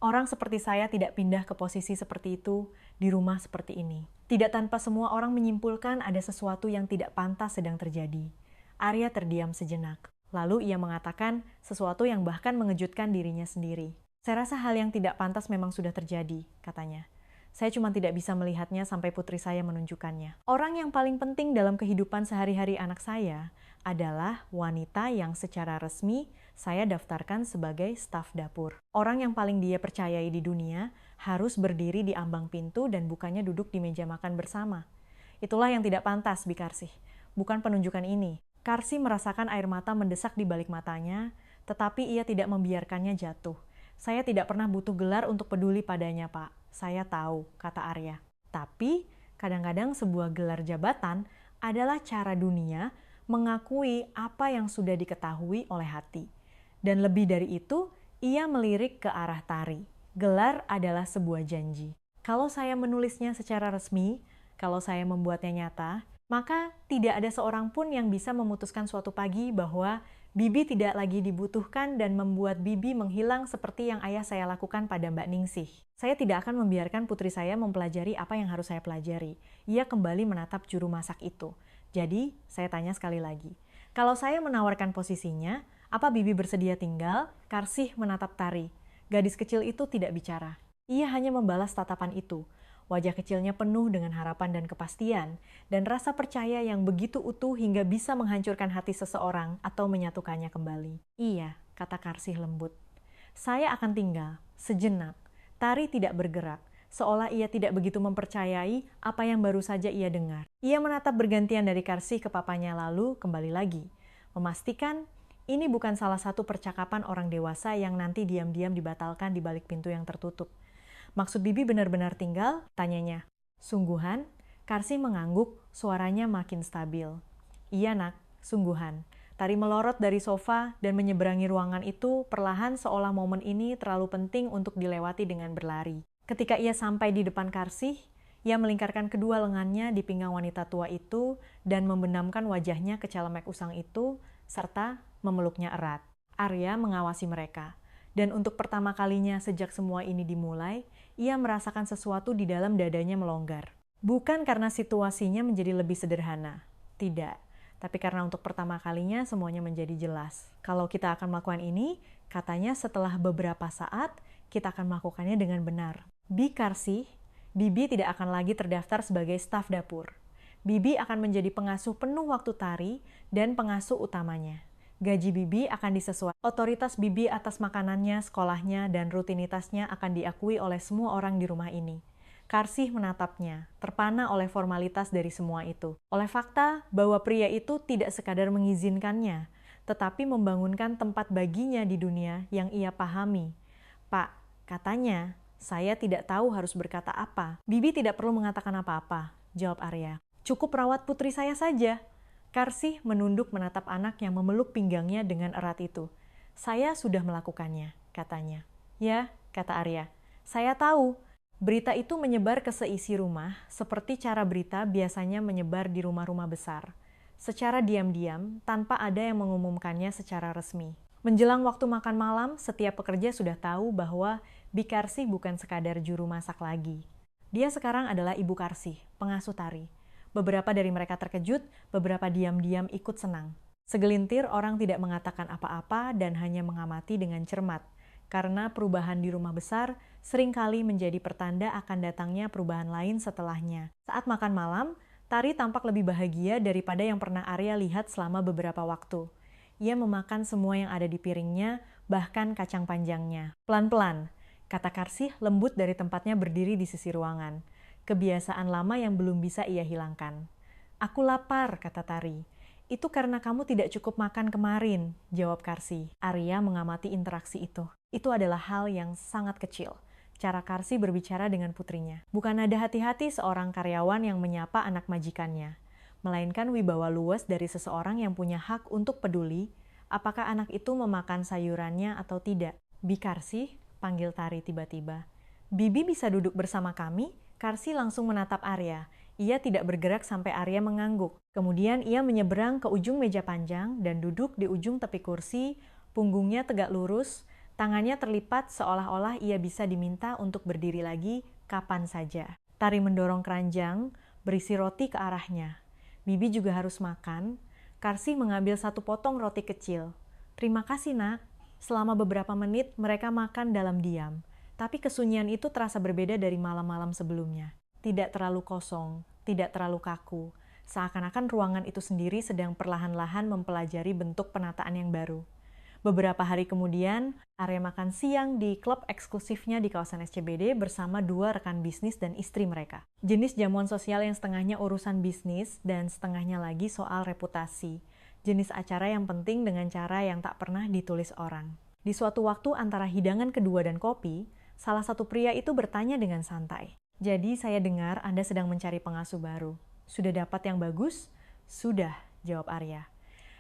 Orang seperti saya tidak pindah ke posisi seperti itu di rumah seperti ini. Tidak tanpa semua orang menyimpulkan ada sesuatu yang tidak pantas sedang terjadi. Arya terdiam sejenak. Lalu ia mengatakan sesuatu yang bahkan mengejutkan dirinya sendiri. Saya rasa hal yang tidak pantas memang sudah terjadi, katanya. Saya cuma tidak bisa melihatnya sampai putri saya menunjukkannya. Orang yang paling penting dalam kehidupan sehari-hari anak saya adalah wanita yang secara resmi saya daftarkan sebagai staf dapur. Orang yang paling dia percayai di dunia harus berdiri di ambang pintu dan bukannya duduk di meja makan bersama. Itulah yang tidak pantas, Bi Karsih. Bukan penunjukan ini. Karsih merasakan air mata mendesak di balik matanya, tetapi ia tidak membiarkannya jatuh. Saya tidak pernah butuh gelar untuk peduli padanya, Pak. Saya tahu, kata Arya. Tapi, kadang-kadang sebuah gelar jabatan adalah cara dunia mengakui apa yang sudah diketahui oleh hati. Dan lebih dari itu, ia melirik ke arah Tari. Gelar adalah sebuah janji. Kalau saya menulisnya secara resmi, kalau saya membuatnya nyata, maka tidak ada seorang pun yang bisa memutuskan suatu pagi bahwa Bibi tidak lagi dibutuhkan dan membuat Bibi menghilang seperti yang ayah saya lakukan pada Mbak Ningsih. Saya tidak akan membiarkan putri saya mempelajari apa yang harus saya pelajari. Ia kembali menatap juru masak itu. Jadi, saya tanya sekali lagi. Kalau saya menawarkan posisinya, apa Bibi bersedia tinggal? Karsih menatap Tari. Gadis kecil itu tidak bicara. Ia hanya membalas tatapan itu. Wajah kecilnya penuh dengan harapan dan kepastian, dan rasa percaya yang begitu utuh hingga bisa menghancurkan hati seseorang atau menyatukannya kembali. Iya, kata Karsih lembut. Saya akan tinggal, sejenak. Tari tidak bergerak, seolah ia tidak begitu mempercayai apa yang baru saja ia dengar. Ia menatap bergantian dari Karsih ke papanya lalu kembali lagi, memastikan ini bukan salah satu percakapan orang dewasa yang nanti diam-diam dibatalkan di balik pintu yang tertutup. Maksud Bibi benar-benar tinggal? Tanyanya. Sungguhan? Karsih mengangguk, suaranya makin stabil. Iya nak, sungguhan. Tari melorot dari sofa dan menyeberangi ruangan itu perlahan seolah momen ini terlalu penting untuk dilewati dengan berlari. Ketika ia sampai di depan Karsih, ia melingkarkan kedua lengannya di pinggang wanita tua itu dan membenamkan wajahnya ke celemek usang itu, serta memeluknya erat. Arya mengawasi mereka. Dan untuk pertama kalinya sejak semua ini dimulai, ia merasakan sesuatu di dalam dadanya melonggar. Bukan karena situasinya menjadi lebih sederhana. Tidak. Tapi karena untuk pertama kalinya semuanya menjadi jelas. Kalau kita akan melakukan ini, katanya setelah beberapa saat, kita akan melakukannya dengan benar. Bi Karsih, Bibi tidak akan lagi terdaftar sebagai staf dapur. Bibi akan menjadi pengasuh penuh waktu Tari dan pengasuh utamanya. Gaji Bibi akan disesuaikan. Otoritas Bibi atas makanannya, sekolahnya, dan rutinitasnya akan diakui oleh semua orang di rumah ini. Karsih menatapnya, terpana oleh formalitas dari semua itu. Oleh fakta bahwa pria itu tidak sekadar mengizinkannya, tetapi membangunkan tempat baginya di dunia yang ia pahami. Pak, katanya, saya tidak tahu harus berkata apa. Bibi tidak perlu mengatakan apa-apa, jawab Arya. Cukup rawat putri saya saja. Karsih menunduk menatap anak yang memeluk pinggangnya dengan erat itu. Saya sudah melakukannya, katanya. Ya, kata Arya. Saya tahu. Berita itu menyebar ke seisi rumah, seperti cara berita biasanya menyebar di rumah-rumah besar. Secara diam-diam, tanpa ada yang mengumumkannya secara resmi. Menjelang waktu makan malam, setiap pekerja sudah tahu bahwa Bi Karsih bukan sekadar juru masak lagi. Dia sekarang adalah Ibu Karsih, pengasuh Tari. Beberapa dari mereka terkejut, beberapa diam-diam ikut senang. Segelintir orang tidak mengatakan apa-apa dan hanya mengamati dengan cermat, karena perubahan di rumah besar seringkali menjadi pertanda akan datangnya perubahan lain setelahnya. Saat makan malam, Tari tampak lebih bahagia daripada yang pernah Arya lihat selama beberapa waktu. Ia memakan semua yang ada di piringnya, bahkan kacang panjangnya. Pelan-pelan, kata Karsih lembut dari tempatnya berdiri di sisi ruangan. Kebiasaan lama yang belum bisa ia hilangkan. Aku lapar, kata Tari. Itu karena kamu tidak cukup makan kemarin, jawab Karsih. Arya mengamati interaksi itu. Itu adalah hal yang sangat kecil. Cara Karsih berbicara dengan putrinya. Bukan ada hati-hati seorang karyawan yang menyapa anak majikannya, melainkan wibawa luas dari seseorang yang punya hak untuk peduli apakah anak itu memakan sayurannya atau tidak. Bi Karsih, panggil Tari tiba-tiba. Bibi bisa duduk bersama kami? Karsih langsung menatap Arya. Ia tidak bergerak sampai Arya mengangguk. Kemudian ia menyeberang ke ujung meja panjang dan duduk di ujung tepi kursi, punggungnya tegak lurus, tangannya terlipat seolah-olah ia bisa diminta untuk berdiri lagi kapan saja. Tari mendorong keranjang, berisi roti ke arahnya. Bibi juga harus makan. Karsih mengambil satu potong roti kecil. Terima kasih nak. Selama beberapa menit mereka makan dalam diam. Tapi kesunyian itu terasa berbeda dari malam-malam sebelumnya. Tidak terlalu kosong, tidak terlalu kaku. Seakan-akan ruangan itu sendiri sedang perlahan-lahan mempelajari bentuk penataan yang baru. Beberapa hari kemudian, Arya makan siang di klub eksklusifnya di kawasan SCBD bersama 2 rekan bisnis dan istri mereka. Jenis jamuan sosial yang setengahnya urusan bisnis dan setengahnya lagi soal reputasi. Jenis acara yang penting dengan cara yang tak pernah ditulis orang. Di suatu waktu antara hidangan kedua dan kopi, salah satu pria itu bertanya dengan santai. "Jadi saya dengar Anda sedang mencari pengasuh baru. Sudah dapat yang bagus?" "Sudah," jawab Arya.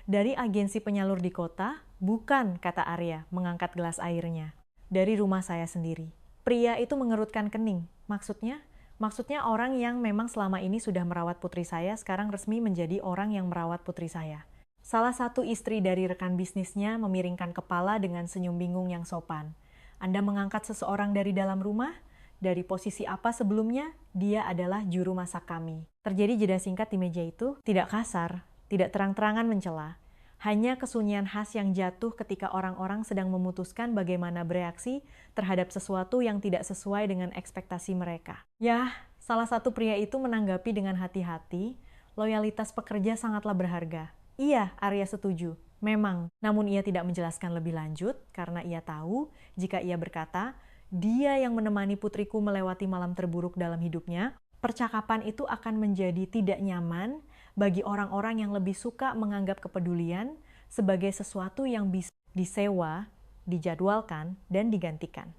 "Dari agensi penyalur di kota?" "Bukan," kata Arya, mengangkat gelas airnya. "Dari rumah saya sendiri." Pria itu mengerutkan kening. Maksudnya? Maksudnya orang yang memang selama ini sudah merawat putri saya, sekarang resmi menjadi orang yang merawat putri saya. Salah satu istri dari rekan bisnisnya memiringkan kepala dengan senyum bingung yang sopan. "Anda mengangkat seseorang dari dalam rumah? Dari posisi apa sebelumnya? Dia adalah juru masak kami." Terjadi jeda singkat di meja itu, tidak kasar, tidak terang-terangan mencela. Hanya kesunyian khas yang jatuh ketika orang-orang sedang memutuskan bagaimana bereaksi terhadap sesuatu yang tidak sesuai dengan ekspektasi mereka. Yah, salah satu pria itu menanggapi dengan hati-hati, "Loyalitas pekerja sangatlah berharga." "Iya," Arya setuju. "Memang." Namun ia tidak menjelaskan lebih lanjut karena ia tahu jika ia berkata, "Dia yang menemani putriku melewati malam terburuk dalam hidupnya," percakapan itu akan menjadi tidak nyaman bagi orang-orang yang lebih suka menganggap kepedulian sebagai sesuatu yang bisa disewa, dijadwalkan, dan digantikan.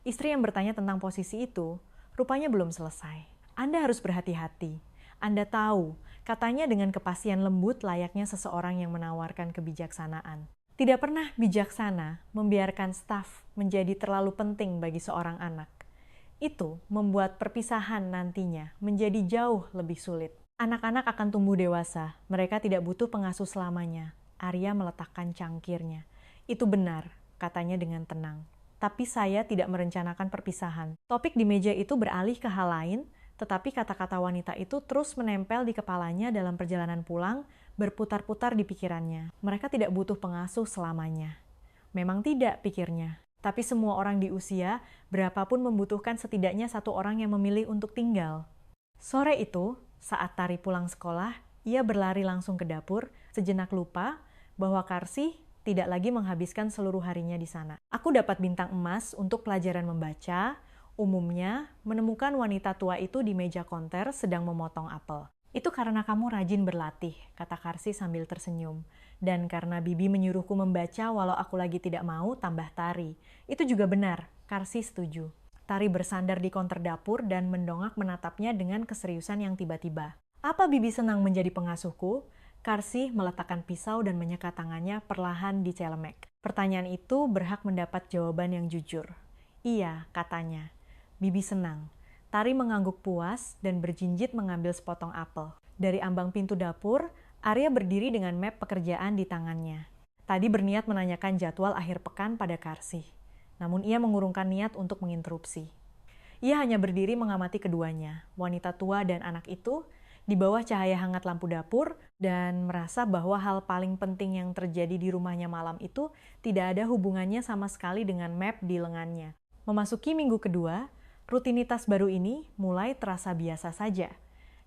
Istri yang bertanya tentang posisi itu, rupanya belum selesai. "Anda harus berhati-hati. Anda tahu," katanya dengan kepastian lembut layaknya seseorang yang menawarkan kebijaksanaan. Tidak pernah bijaksana membiarkan staf menjadi terlalu penting bagi seorang anak. Itu membuat perpisahan nantinya menjadi jauh lebih sulit. "Anak-anak akan tumbuh dewasa, mereka tidak butuh pengasuh selamanya." Arya meletakkan cangkirnya. "Itu benar," katanya dengan tenang. "Tapi saya tidak merencanakan perpisahan." Topik di meja itu beralih ke hal lain, tetapi kata-kata wanita itu terus menempel di kepalanya dalam perjalanan pulang, berputar-putar di pikirannya. Mereka tidak butuh pengasuh selamanya. Memang tidak, pikirnya. Tapi semua orang di usia, berapapun membutuhkan setidaknya satu orang yang memilih untuk tinggal. Sore itu, saat Tari pulang sekolah, ia berlari langsung ke dapur, sejenak lupa bahwa Karsih tidak lagi menghabiskan seluruh harinya di sana. "Aku dapat bintang emas untuk pelajaran membaca." Umumnya, menemukan wanita tua itu di meja konter sedang memotong apel. "Itu karena kamu rajin berlatih," kata Karsih sambil tersenyum. "Dan karena Bibi menyuruhku membaca walau aku lagi tidak mau, tambah Tari." "Itu juga benar," Karsih setuju. Tari bersandar di konter dapur dan mendongak menatapnya dengan keseriusan yang tiba-tiba. "Apa Bibi senang menjadi pengasuhku?" Karsih meletakkan pisau dan menyekat tangannya perlahan di celemek. Pertanyaan itu berhak mendapat jawaban yang jujur. "Iya," katanya. "Bibi senang." Tari mengangguk puas dan berjinjit mengambil sepotong apel. Dari ambang pintu dapur, Arya berdiri dengan map pekerjaan di tangannya. Tadi berniat menanyakan jadwal akhir pekan pada Karsih. Namun ia mengurungkan niat untuk menginterupsi. Ia hanya berdiri mengamati keduanya, wanita tua dan anak itu, di bawah cahaya hangat lampu dapur, dan merasa bahwa hal paling penting yang terjadi di rumahnya malam itu tidak ada hubungannya sama sekali dengan map di lengannya. Memasuki minggu kedua, rutinitas baru ini mulai terasa biasa saja.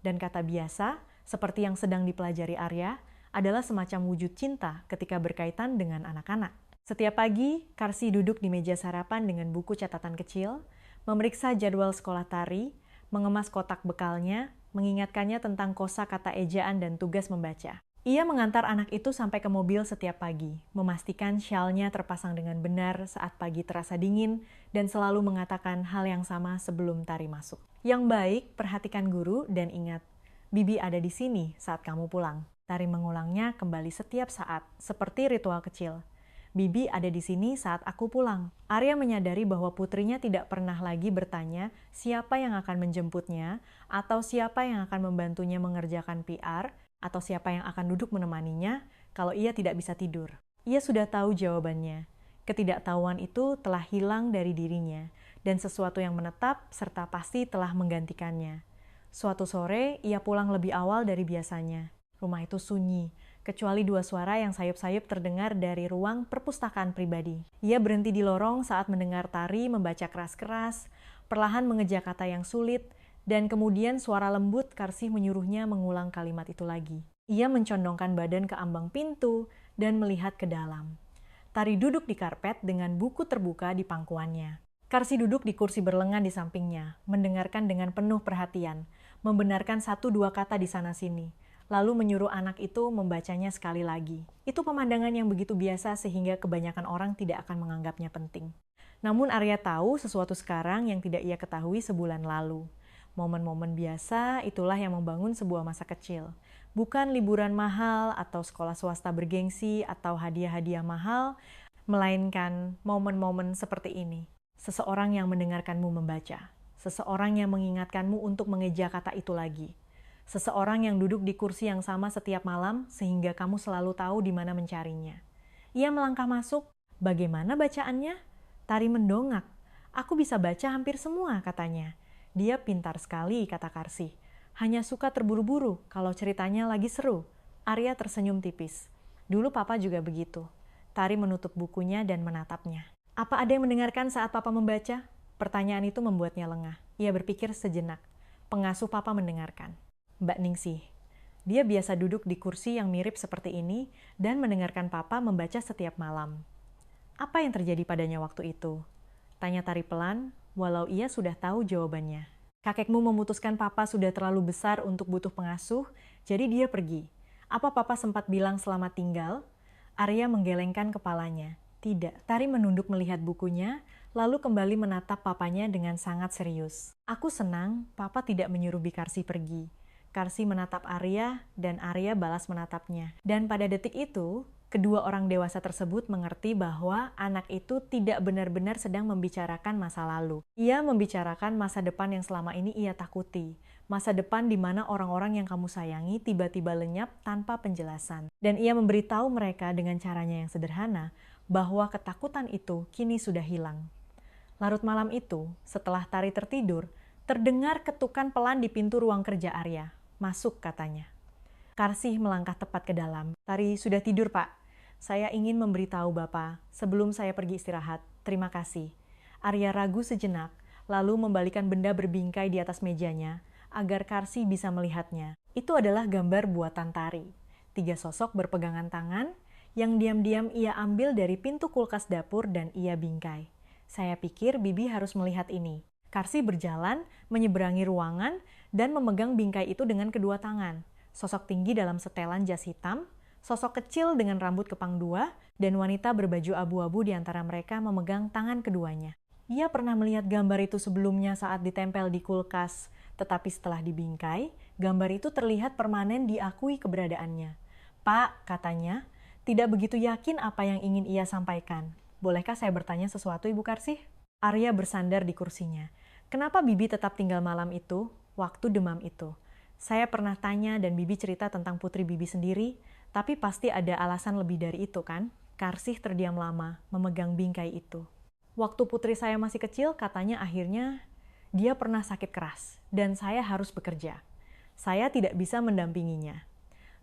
Dan kata biasa, seperti yang sedang dipelajari Arya, adalah semacam wujud cinta ketika berkaitan dengan anak-anak. Setiap pagi, Karsih duduk di meja sarapan dengan buku catatan kecil, memeriksa jadwal sekolah Tari, mengemas kotak bekalnya, mengingatkannya tentang kosakata ejaan dan tugas membaca. Ia mengantar anak itu sampai ke mobil setiap pagi, memastikan syalnya terpasang dengan benar saat pagi terasa dingin, dan selalu mengatakan hal yang sama sebelum Tari masuk. "Yang baik, perhatikan guru dan ingat, Bibi ada di sini saat kamu pulang." Tari mengulangnya kembali setiap saat, seperti ritual kecil. "Bibi ada di sini saat aku pulang." Arya menyadari bahwa putrinya tidak pernah lagi bertanya siapa yang akan menjemputnya, atau siapa yang akan membantunya mengerjakan PR, atau siapa yang akan duduk menemaninya kalau ia tidak bisa tidur. Ia sudah tahu jawabannya. Ketidaktahuan itu telah hilang dari dirinya, dan sesuatu yang menetap serta pasti telah menggantikannya. Suatu sore, ia pulang lebih awal dari biasanya. Rumah itu sunyi, kecuali dua suara yang sayup-sayup terdengar dari ruang perpustakaan pribadi. Ia berhenti di lorong saat mendengar Tari membaca keras-keras, perlahan mengeja kata yang sulit, dan kemudian suara lembut Karsih menyuruhnya mengulang kalimat itu lagi. Ia mencondongkan badan ke ambang pintu dan melihat ke dalam. Tari duduk di karpet dengan buku terbuka di pangkuannya. Karsih duduk di kursi berlengan di sampingnya, mendengarkan dengan penuh perhatian, membenarkan 1-2 kata di sana-sini, lalu menyuruh anak itu membacanya sekali lagi. Itu pemandangan yang begitu biasa sehingga kebanyakan orang tidak akan menganggapnya penting. Namun Arya tahu sesuatu sekarang yang tidak ia ketahui sebulan lalu. Momen-momen biasa itulah yang membangun sebuah masa kecil. Bukan liburan mahal atau sekolah swasta bergengsi atau hadiah-hadiah mahal, melainkan momen-momen seperti ini. Seseorang yang mendengarkanmu membaca. Seseorang yang mengingatkanmu untuk mengeja kata itu lagi. Seseorang yang duduk di kursi yang sama setiap malam sehingga kamu selalu tahu di mana mencarinya. Ia melangkah masuk. Bagaimana bacaannya? Tari mendongak. Aku bisa baca hampir semua, katanya. Dia pintar sekali, kata Karsih. Hanya suka terburu-buru kalau ceritanya lagi seru. Arya tersenyum tipis. Dulu papa juga begitu. Tari menutup bukunya dan menatapnya. Apa ada yang mendengarkan saat papa membaca? Pertanyaan itu membuatnya lengah. Ia berpikir sejenak. Pengasuh papa mendengarkan. Mbak Ningsih. Dia biasa duduk di kursi yang mirip seperti ini dan mendengarkan papa membaca setiap malam. Apa yang terjadi padanya waktu itu? Tanya Tari pelan, walau ia sudah tahu jawabannya. Kakekmu memutuskan papa sudah terlalu besar untuk butuh pengasuh, jadi dia pergi. Apa papa sempat bilang selamat tinggal? Arya menggelengkan kepalanya. Tidak. Tari menunduk melihat bukunya, lalu kembali menatap papanya dengan sangat serius. Aku senang papa tidak menyuruh Karsih pergi. Karsih menatap Arya, dan Arya balas menatapnya. Dan pada detik itu, kedua orang dewasa tersebut mengerti bahwa anak itu tidak benar-benar sedang membicarakan masa lalu. Ia membicarakan masa depan yang selama ini ia takuti. Masa depan di mana orang-orang yang kamu sayangi tiba-tiba lenyap tanpa penjelasan. Dan ia memberitahu mereka dengan caranya yang sederhana bahwa ketakutan itu kini sudah hilang. Larut malam itu, setelah Tari tertidur, terdengar ketukan pelan di pintu ruang kerja Arya. Masuk, katanya. Karsih melangkah tepat ke dalam. Tari sudah tidur, Pak. Saya ingin memberitahu Bapak, sebelum saya pergi istirahat, terima kasih. Arya ragu sejenak, lalu membalikan benda berbingkai di atas mejanya, agar Karsih bisa melihatnya. Itu adalah gambar buatan Tari. 3 sosok berpegangan tangan, yang diam-diam ia ambil dari pintu kulkas dapur dan ia bingkai. Saya pikir Bibi harus melihat ini. Karsih berjalan, menyeberangi ruangan, dan memegang bingkai itu dengan kedua tangan. Sosok tinggi dalam setelan jas hitam, sosok kecil dengan rambut kepang 2, dan wanita berbaju abu-abu di antara mereka memegang tangan keduanya. Ia pernah melihat gambar itu sebelumnya saat ditempel di kulkas, tetapi setelah dibingkai, gambar itu terlihat permanen diakui keberadaannya. Pak, katanya, tidak begitu yakin apa yang ingin ia sampaikan. Bolehkah saya bertanya sesuatu, Ibu Karsih? Arya bersandar di kursinya. Kenapa Bibi tetap tinggal malam itu, waktu demam itu? Saya pernah tanya dan Bibi cerita tentang putri Bibi sendiri, tapi pasti ada alasan lebih dari itu kan? Karsih terdiam lama, memegang bingkai itu. Waktu putri saya masih kecil, katanya akhirnya dia pernah sakit keras, dan saya harus bekerja. Saya tidak bisa mendampinginya.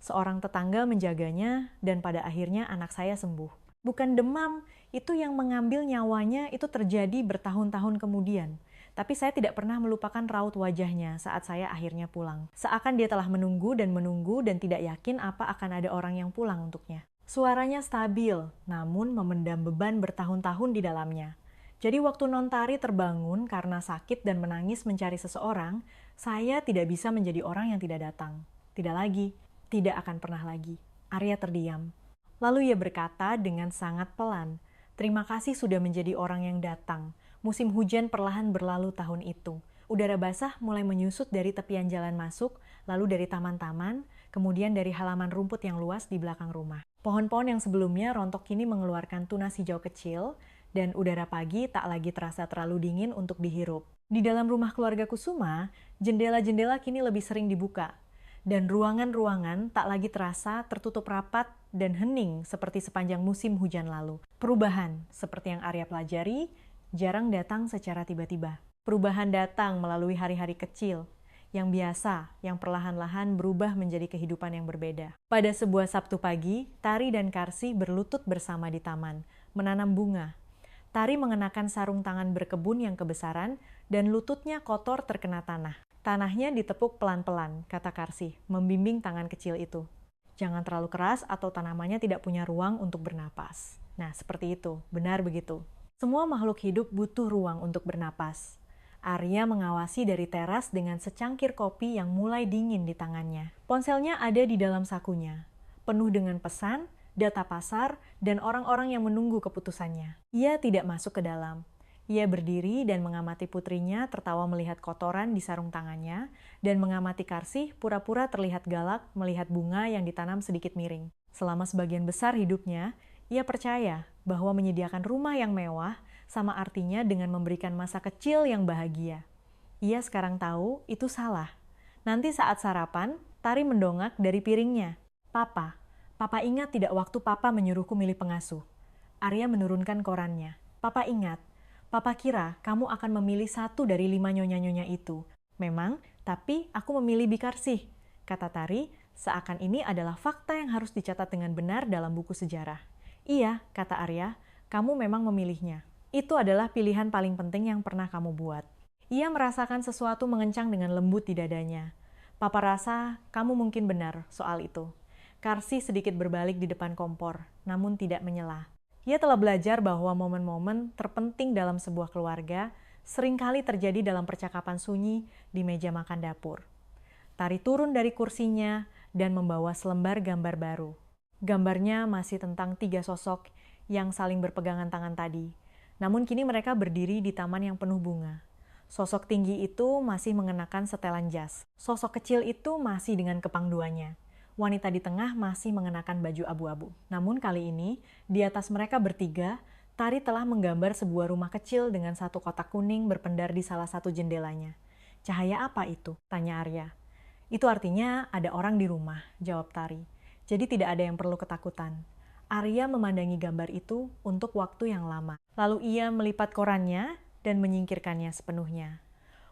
Seorang tetangga menjaganya, dan pada akhirnya anak saya sembuh. Bukan demam, itu yang mengambil nyawanya itu terjadi bertahun-tahun kemudian. Tapi saya tidak pernah melupakan raut wajahnya saat saya akhirnya pulang. Seakan dia telah menunggu dan tidak yakin apa akan ada orang yang pulang untuknya. Suaranya stabil, namun memendam beban bertahun-tahun di dalamnya. Jadi waktu Non Tari terbangun karena sakit dan menangis mencari seseorang, saya tidak bisa menjadi orang yang tidak datang. Tidak lagi, tidak akan pernah lagi. Arya terdiam. Lalu ia berkata dengan sangat pelan, "Terima kasih sudah menjadi orang yang datang. Musim hujan perlahan berlalu tahun itu. Udara basah mulai menyusut dari tepian jalan masuk, lalu dari taman-taman, kemudian dari halaman rumput yang luas di belakang rumah. Pohon-pohon yang sebelumnya rontok kini mengeluarkan tunas hijau kecil, dan udara pagi tak lagi terasa terlalu dingin untuk dihirup. Di dalam rumah keluarga Kusuma, jendela-jendela kini lebih sering dibuka, dan ruangan-ruangan tak lagi terasa tertutup rapat dan hening seperti sepanjang musim hujan lalu. Perubahan, seperti yang Arya pelajari, jarang datang secara tiba-tiba. Perubahan datang melalui hari-hari kecil, yang biasa, yang perlahan-lahan berubah menjadi kehidupan yang berbeda. Pada sebuah Sabtu pagi, Tari dan Karsi berlutut bersama di taman, menanam bunga. Tari mengenakan sarung tangan berkebun yang kebesaran, dan lututnya kotor terkena tanah. Tanahnya ditepuk pelan-pelan, kata Karsi, membimbing tangan kecil itu. Jangan terlalu keras atau tanamannya tidak punya ruang untuk bernapas. Nah, seperti itu, benar begitu. Semua makhluk hidup butuh ruang untuk bernapas. Arya mengawasi dari teras dengan secangkir kopi yang mulai dingin di tangannya. Ponselnya ada di dalam sakunya, penuh dengan pesan, data pasar, dan orang-orang yang menunggu keputusannya. Ia tidak masuk ke dalam. Ia berdiri dan mengamati putrinya tertawa melihat kotoran di sarung tangannya, dan mengamati Karsi pura-pura terlihat galak melihat bunga yang ditanam sedikit miring. Selama sebagian besar hidupnya, ia percaya bahwa menyediakan rumah yang mewah sama artinya dengan memberikan masa kecil yang bahagia. Ia sekarang tahu itu salah. Nanti saat sarapan, Tari mendongak dari piringnya. Papa ingat tidak waktu Papa menyuruhku milih pengasuh? Arya menurunkan korannya. Papa ingat. Papa kira kamu akan memilih satu dari 5 nyonya-nyonya itu. Memang, tapi aku memilih Bikarsih, kata Tari, seakan ini adalah fakta yang harus dicatat dengan benar dalam buku sejarah. Iya, kata Arya, kamu memang memilihnya. Itu adalah pilihan paling penting yang pernah kamu buat. Ia merasakan sesuatu mengencang dengan lembut di dadanya. Papa rasa kamu mungkin benar soal itu. Karsi sedikit berbalik di depan kompor, namun tidak menyela. Ia telah belajar bahwa momen-momen terpenting dalam sebuah keluarga seringkali terjadi dalam percakapan sunyi di meja makan dapur. Tari turun dari kursinya dan membawa selembar gambar baru. Gambarnya masih tentang 3 sosok yang saling berpegangan tangan tadi. Namun kini mereka berdiri di taman yang penuh bunga. Sosok tinggi itu masih mengenakan setelan jas. Sosok kecil itu masih dengan kepang duanya. Wanita di tengah masih mengenakan baju abu-abu. Namun kali ini, di atas mereka bertiga, Tari telah menggambar sebuah rumah kecil dengan satu kotak kuning berpendar di salah satu jendelanya. Cahaya apa itu? Tanya Arya. Itu artinya ada orang di rumah, jawab Tari. Jadi tidak ada yang perlu ketakutan. Arya memandangi gambar itu untuk waktu yang lama. Lalu ia melipat korannya dan menyingkirkannya sepenuhnya.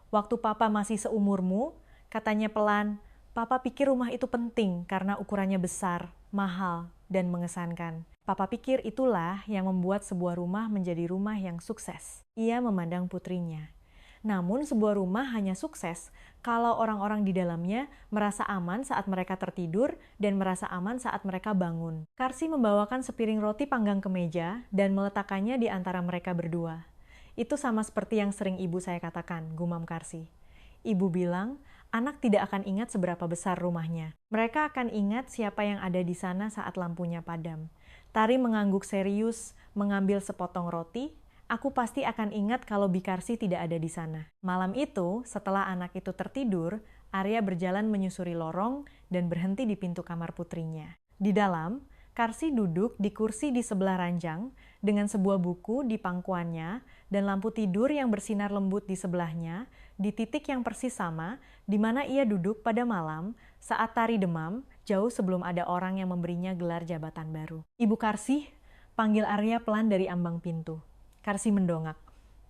Waktu Papa masih seumurmu, katanya pelan, Papa pikir rumah itu penting karena ukurannya besar, mahal, dan mengesankan. Papa pikir itulah yang membuat sebuah rumah menjadi rumah yang sukses. Ia memandang putrinya. Namun sebuah rumah hanya sukses kalau orang-orang di dalamnya merasa aman saat mereka tertidur dan merasa aman saat mereka bangun. Karsi membawakan sepiring roti panggang ke meja dan meletakkannya di antara mereka berdua. Itu sama seperti yang sering ibu saya katakan, gumam Karsi. Ibu bilang, anak tidak akan ingat seberapa besar rumahnya. Mereka akan ingat siapa yang ada di sana saat lampunya padam. Tari mengangguk serius, mengambil sepotong roti. Aku pasti akan ingat kalau Bikarsi tidak ada di sana. Malam itu, setelah anak itu tertidur, Arya berjalan menyusuri lorong dan berhenti di pintu kamar putrinya. Di dalam, Karsi duduk di kursi di sebelah ranjang dengan sebuah buku di pangkuannya dan lampu tidur yang bersinar lembut di sebelahnya, di titik yang persis sama di mana ia duduk pada malam saat Tari demam, jauh sebelum ada orang yang memberinya gelar jabatan baru. Ibu Karsi, panggil Arya pelan dari ambang pintu. Karsi mendongak.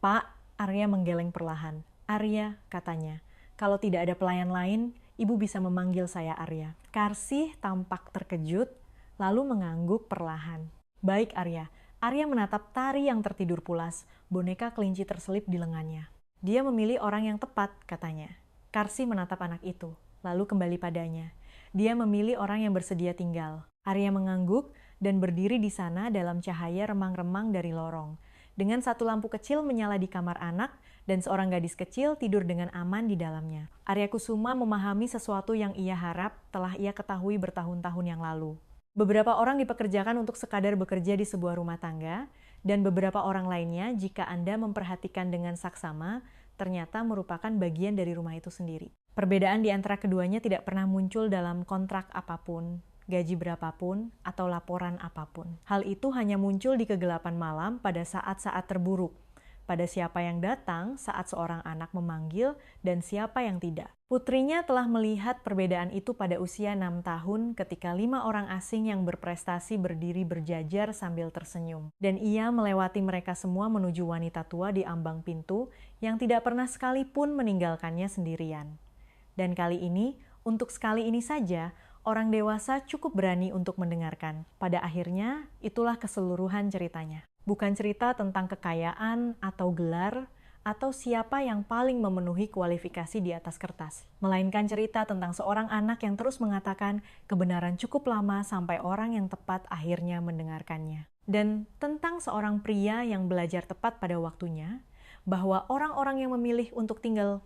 Pak, Arya menggeleng perlahan. Arya, katanya, kalau tidak ada pelayan lain, ibu bisa memanggil saya Arya. Karsi tampak terkejut, lalu mengangguk perlahan. Baik Arya. Arya menatap Tari yang tertidur pulas, boneka kelinci terselip di lengannya. Dia memilih orang yang tepat, katanya. Karsi menatap anak itu, lalu kembali padanya. Dia memilih orang yang bersedia tinggal. Arya mengangguk dan berdiri di sana dalam cahaya remang-remang dari lorong. Dengan satu lampu kecil menyala di kamar anak, dan seorang gadis kecil tidur dengan aman di dalamnya. Arya Kusuma memahami sesuatu yang ia harap telah ia ketahui bertahun-tahun yang lalu. Beberapa orang dipekerjakan untuk sekadar bekerja di sebuah rumah tangga, dan beberapa orang lainnya, jika Anda memperhatikan dengan saksama, ternyata merupakan bagian dari rumah itu sendiri. Perbedaan di antara keduanya tidak pernah muncul dalam kontrak apapun, gaji berapapun, atau laporan apapun. Hal itu hanya muncul di kegelapan malam pada saat-saat terburuk, pada siapa yang datang saat seorang anak memanggil dan siapa yang tidak. Putrinya telah melihat perbedaan itu pada usia 6 tahun ketika 5 orang asing yang berprestasi berdiri berjajar sambil tersenyum. Dan ia melewati mereka semua menuju wanita tua di ambang pintu yang tidak pernah sekalipun meninggalkannya sendirian. Dan kali ini, untuk sekali ini saja, orang dewasa cukup berani untuk mendengarkan. Pada akhirnya, itulah keseluruhan ceritanya. Bukan cerita tentang kekayaan atau gelar, atau siapa yang paling memenuhi kualifikasi di atas kertas. Melainkan cerita tentang seorang anak yang terus mengatakan kebenaran cukup lama sampai orang yang tepat akhirnya mendengarkannya. Dan tentang seorang pria yang belajar tepat pada waktunya, bahwa orang-orang yang memilih untuk tinggal